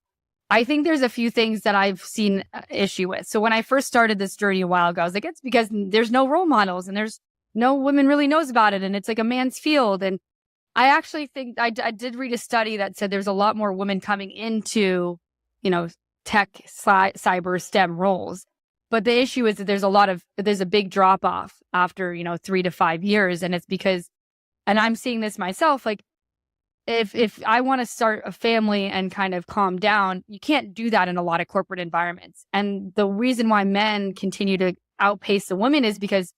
I think there's a few things that I've seen issue with. So when I first started this journey a while ago, I was like, it's because there's no role models and there's no women really knows about it. And it's like a man's field. And I actually think I did read a study that said there's a lot more women coming into, tech, cyber, STEM roles. But the issue is that there's a big drop off after, 3 to 5 years. And it's because, and I'm seeing this myself, like, if I want to start a family and kind of calm down, you can't do that in a lot of corporate environments. And the reason why men continue to outpace the women is because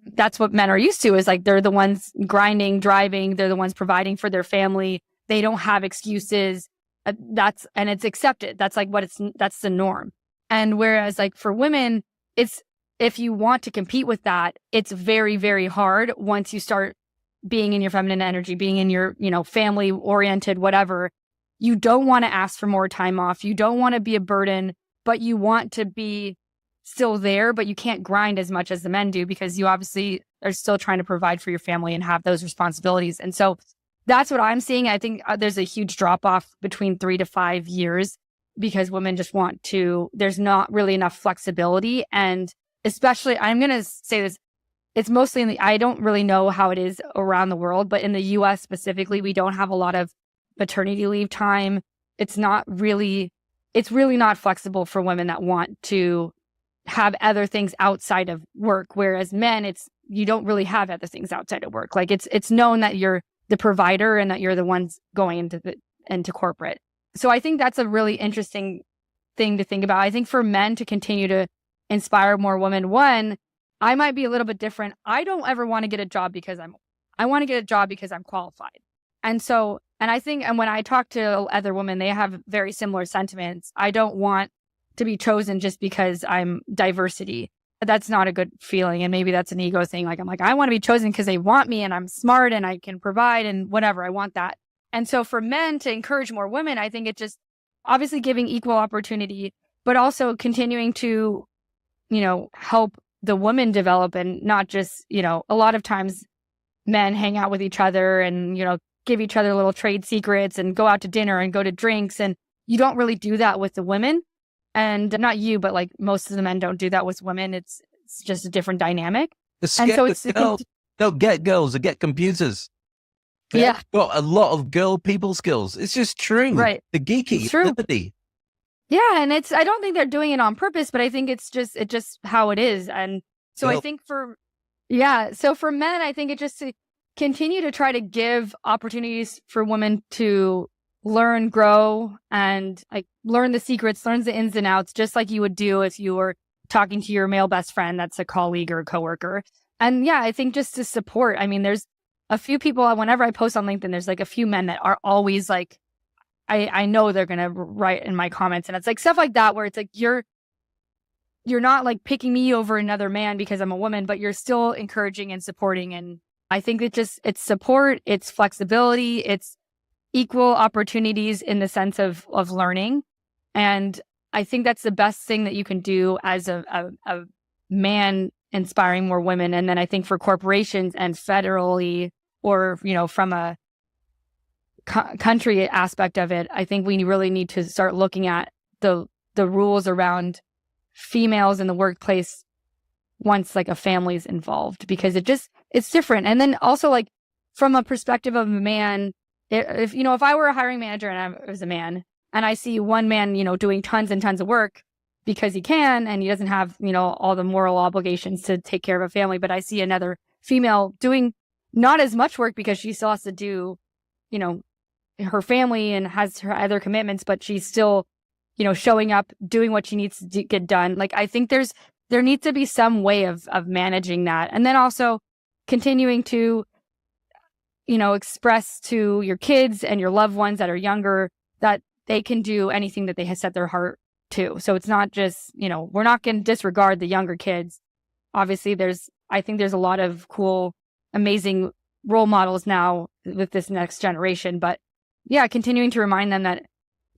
that's what men are used to, is like, they're the ones grinding, driving, they're the ones providing for their family. They don't have excuses. And it's accepted. That's like that's the norm. And whereas like for women, if you want to compete with that, it's very, very hard once you start being in your feminine energy, being in your, family oriented, whatever. You don't want to ask for more time off. You don't want to be a burden, but you want to be still there, but you can't grind as much as the men do, because you obviously are still trying to provide for your family and have those responsibilities. And so that's what I'm seeing. I think there's a huge drop off between 3 to 5 years, because women just there's not really enough flexibility. And especially, I'm going to say this, it's mostly I don't really know how it is around the world, but in the US specifically, we don't have a lot of maternity leave time. It's really not flexible for women that want to have other things outside of work. Whereas men, you don't really have other things outside of work. Like it's known that you're the provider and that you're the ones going into corporate. So I think that's a really interesting thing to think about. I think for men to continue to inspire more women, one, I might be a little bit different. I don't ever want to get a job because I want to get a job because I'm qualified. And so, and I think, and when I talk to other women, they have very similar sentiments. I don't want to be chosen just because I'm diversity. That's not a good feeling. And maybe that's an ego thing. Like, I'm like, I want to be chosen because they want me and I'm smart and I can provide and whatever. I want that. And so for men to encourage more women, I think it's just obviously giving equal opportunity, but also continuing to, help the women develop and not just, a lot of times men hang out with each other and, give each other little trade secrets and go out to dinner and go to drinks. And you don't really do that with the women. And not you, but like most of the men don't do that with women. It's just a different dynamic. And so they'll get girls, they get computers. Yeah. Got a lot of girl people skills. It's just true. Right. The geeky, liberty. Yeah. And I don't think they're doing it on purpose, but I think it's just how it is. And so I think for men, I think it just to continue to try to give opportunities for women to learn, grow, and like learn the secrets, learn the ins and outs, just like you would do if you were talking to your male best friend that's a colleague or a coworker. And yeah, I think just to support. I mean, there's a few people, whenever I post on LinkedIn, there's like a few men that are always like, I know they're going to write in my comments. And it's like stuff like that, where it's like, you're not like picking me over another man because I'm a woman, but you're still encouraging and supporting. And I think it's support, it's flexibility, it's equal opportunities in the sense of learning. And I think that's the best thing that you can do as a man inspiring more women. And then I think for corporations and federally, or, from a country aspect of it, I think we really need to start looking at the rules around females in the workplace once like a family's involved, because it's different. And then also like from a perspective of a man, if I were a hiring manager and I was a man and I see one man, doing tons and tons of work because he can, and he doesn't have, all the moral obligations to take care of a family, but I see another female doing not as much work because she still has to do, her family and has her other commitments, but she's still, showing up, doing what she needs to get done. Like, I think there needs to be some way of managing that. And then also continuing to, express to your kids and your loved ones that are younger that they can do anything that they have set their heart to. So it's not just, we're not going to disregard the younger kids. Obviously, I think there's a lot of cool, amazing role models now with this next generation. But yeah, continuing to remind them that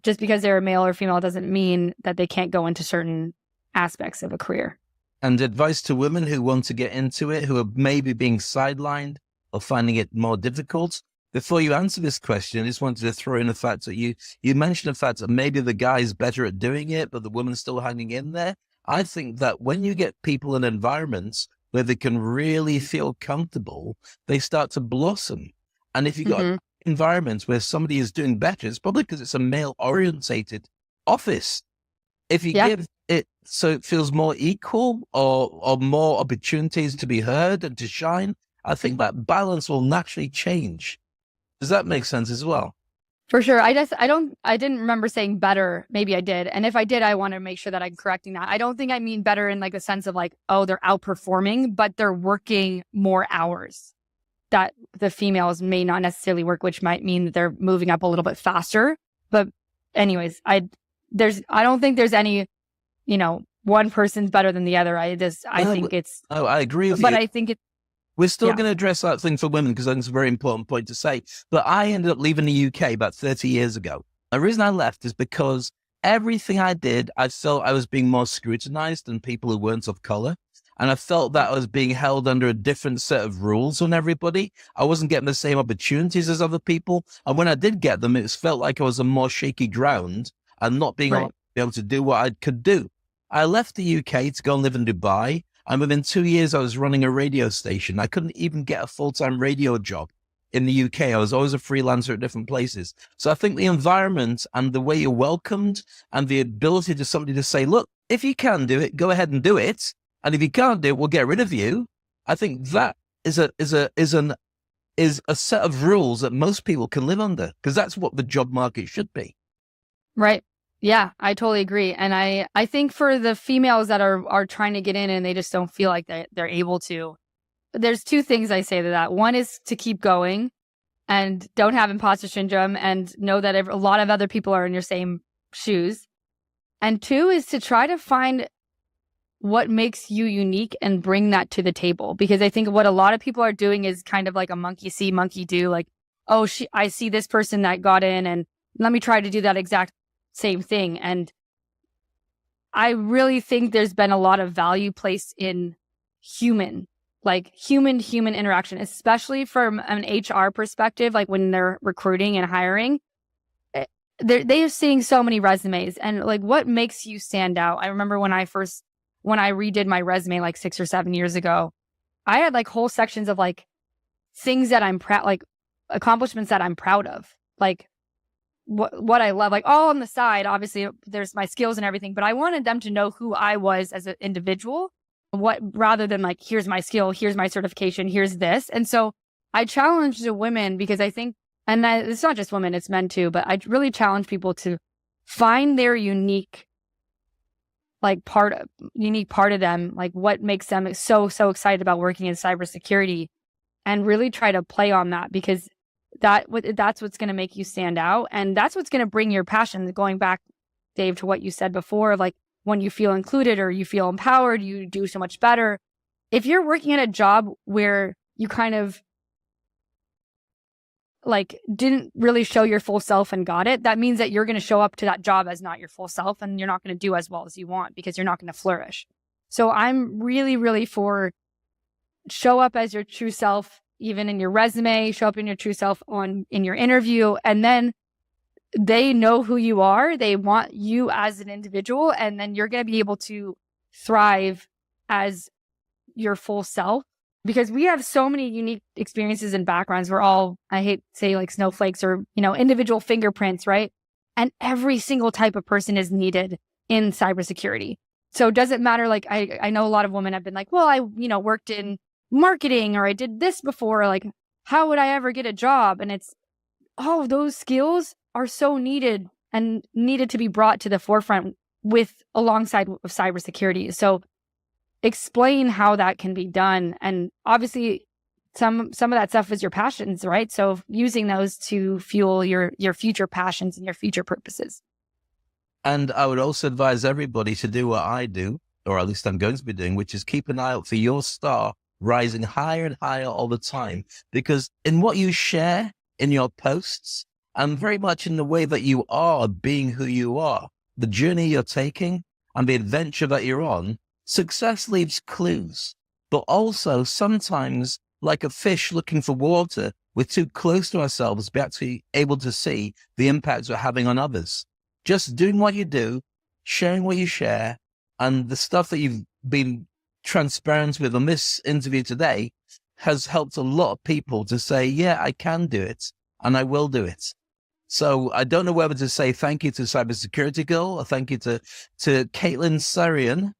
just because they're a male or female doesn't mean that they can't go into certain aspects of a career. And advice to women who want to get into it, who are maybe being sidelined or finding it more difficult. Before you answer this question, I just wanted to throw in the fact that you mentioned the fact that maybe the guy's better at doing it, but the woman's still hanging in there. I think that when you get people in environments where they can really feel comfortable, they start to blossom. And if you've got environments where somebody is doing better, it's probably because it's a male-orientated office. If you give it so it feels more equal or more opportunities to be heard and to shine, I think that balance will naturally change. Does that make sense as well? For sure. I didn't remember saying better. Maybe I did. And if I did, I want to make sure that I'm correcting that. I don't think I mean better in like a sense of like, oh, they're outperforming, but they're working more hours that the females may not necessarily work, which might mean that they're moving up a little bit faster. But anyways, I don't think there's any, one person's better than the other. I think it's. Oh, I agree with you. But I think it's. We're still going to address that thing for women because I think it's a very important point to say. But I ended up leaving the UK about 30 years ago. The reason I left is because everything I did, I felt I was being more scrutinized than people who weren't of color. And I felt that I was being held under a different set of rules on everybody. I wasn't getting the same opportunities as other people. And when I did get them, it felt like I was on more shaky ground and not being able to do what I could do. I left the UK to go and live in Dubai. And within 2 years, I was running a radio station. I couldn't even get a full-time radio job in the UK. I was always a freelancer at different places. So I think the environment and the way you're welcomed and the ability to somebody to say, look, if you can do it, go ahead and do it. And if you can't do it, we'll get rid of you. I think that is a set of rules that most people can live under, because that's what the job market should be. Right. Yeah, I totally agree. And I think for the females that are trying to get in and they just don't feel like they're able to, there's two things I say to that. One is to keep going and don't have imposter syndrome and know that a lot of other people are in your same shoes. And two is to try to find what makes you unique and bring that to the table. Because I think what a lot of people are doing is kind of like a monkey see, monkey do. Like, oh, I see this person that got in and let me try to do that exact same thing. And I really think there's been a lot of value placed in human interaction, especially from an HR perspective, like when they're recruiting and hiring. They're seeing so many resumes and like what makes you stand out. I remember when I redid my resume like 6 or 7 years ago, I had like whole sections of like things that I'm proud, like accomplishments that I'm proud of, like what I love, like all on the side. Obviously there's my skills and everything, but I wanted them to know who I was as an individual, rather than like, here's my skill, here's my certification, here's this. And so I challenge the women because I think, it's not just women, it's men too, but I really challenge people to find their unique part of them, like what makes them so excited about working in cybersecurity, and really try to play on that, because that's what's going to make you stand out. And that's what's going to bring your passion. Going back, Dave, to what you said before, like when you feel included or you feel empowered, you do so much better. If you're working at a job where you kind of like didn't really show your full self and got it, that means that you're going to show up to that job as not your full self, and you're not going to do as well as you want because you're not going to flourish. So I'm really, really for show up as your true self, even in your resume, show up in your true self in your interview, and then they know who you are. They want you as an individual, and then you're going to be able to thrive as your full self. Because we have so many unique experiences and backgrounds. We're all, I hate to say like snowflakes or, individual fingerprints, right? And every single type of person is needed in cybersecurity. So it doesn't matter. Like I know a lot of women have been like, well, I, worked in marketing or I did this before. Like, how would I ever get a job? And it's, those skills are so needed and needed to be brought to the forefront alongside of cybersecurity. So explain how that can be done. And obviously some of that stuff is your passions, right? So using those to fuel your future passions and your future purposes. And I would also advise everybody to do what I do, or at least I'm going to be doing, which is keep an eye out for your star rising higher and higher all the time. Because in what you share in your posts, and very much in the way that you are being who you are, the journey you're taking and the adventure that you're on, success leaves clues, but also sometimes, like a fish looking for water, we're too close to ourselves to be actually able to see the impacts we're having on others. Just doing what you do, sharing what you share, and the stuff that you've been transparent with on this interview today has helped a lot of people to say, yeah, I can do it, and I will do it. So I don't know whether to say thank you to Cybersecurity Girl or thank you to Caitlin Sarian,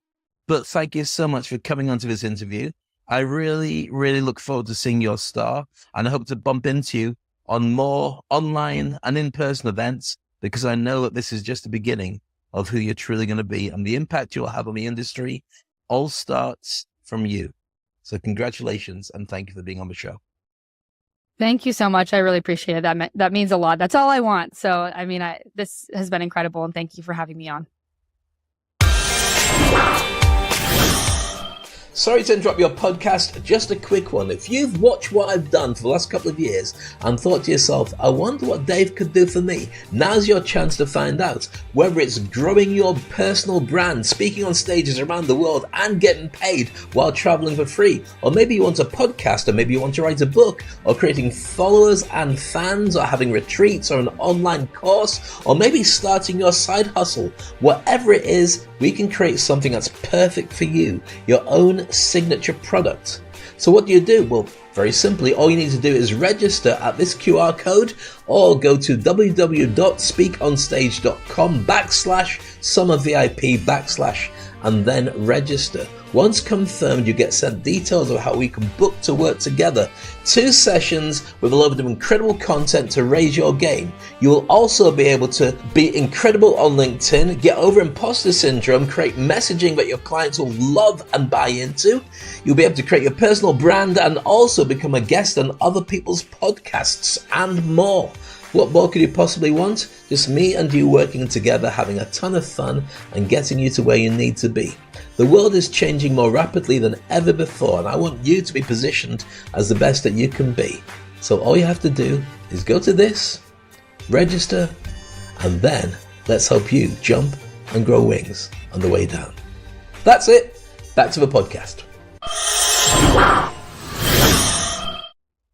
but thank you so much for coming onto this interview. I really, really look forward to seeing your star, and I hope to bump into you on more online and in-person events, because I know that this is just the beginning of who you're truly going to be, and the impact you'll have on the industry all starts from you. So congratulations, and thank you for being on the show. Thank you so much. I really appreciate it. That means a lot. That's all I want. So, I mean, this has been incredible, and thank you for having me on. Sorry to interrupt your podcast, just a quick one. If you've watched what I've done for the last couple of years and thought to yourself, I wonder what Dave could do for me, now's your chance to find out. Whether it's growing your personal brand, speaking on stages around the world and getting paid while traveling for free, or maybe you want a podcast, or maybe you want to write a book, or creating followers and fans, or having retreats or an online course, or maybe starting your side hustle. Whatever it is, we can create something that's perfect for you, your own signature product. So what do? Well, very simply, all you need to do is register at this QR code, or go to www.speakonstage.com/summervip/ and then register. Once confirmed, you get sent details of how we can book to work together. 2 sessions with a load of incredible content to raise your game. You will also be able to be incredible on LinkedIn, get over imposter syndrome, create messaging that your clients will love and buy into. You'll be able to create your personal brand and also become a guest on other people's podcasts and more. What more could you possibly want? Just me and you working together, having a ton of fun and getting you to where you need to be. The world is changing more rapidly than ever before, and I want you to be positioned as the best that you can be. So all you have to do is go to this, register, and then let's help you jump and grow wings on the way down. That's it. Back to the podcast.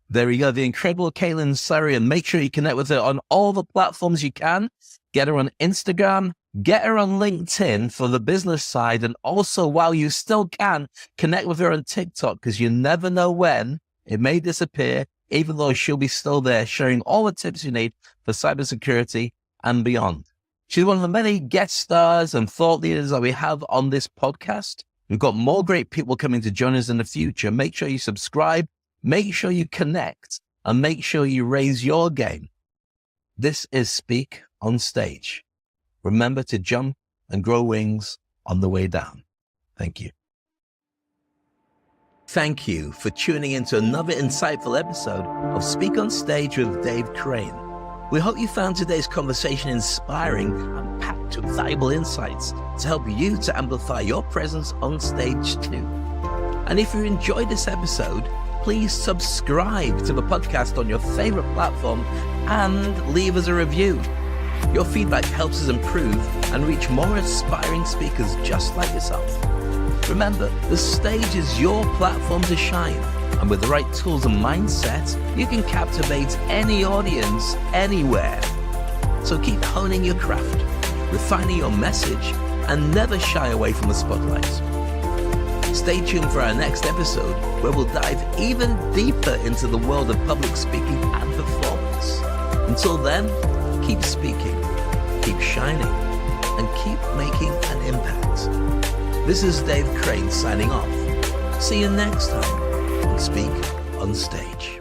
There we go, the incredible Caitlin Surrey, and make sure you connect with her on all the platforms you can. Get her on Instagram, get her on LinkedIn for the business side, and also, while you still can, connect with her on TikTok, because you never know when it may disappear, even though she'll be still there sharing all the tips you need for cybersecurity and beyond. She's one of the many guest stars and thought leaders that we have on this podcast. We've got more great people coming to join us in the future. Make sure you subscribe. Make sure you connect and make sure you raise your game. This is Speak on Stage. Remember to jump and grow wings on the way down. Thank you. Thank you for tuning into another insightful episode of Speak on Stage with Dave Crane. We hope you found today's conversation inspiring and packed with valuable insights to help you to amplify your presence on stage too. And if you enjoyed this episode, please subscribe to the podcast on your favorite platform and leave us a review. Your feedback helps us improve and reach more aspiring speakers just like yourself. Remember, the stage is your platform to shine, and with the right tools and mindset, you can captivate any audience anywhere. So keep honing your craft, refining your message, and never shy away from the spotlight. Stay tuned for our next episode, where we'll dive even deeper into the world of public speaking and performance. Until then, keep speaking, keep shining, and keep making an impact. This is Dave Crane signing off. See you next time on Speak on Stage.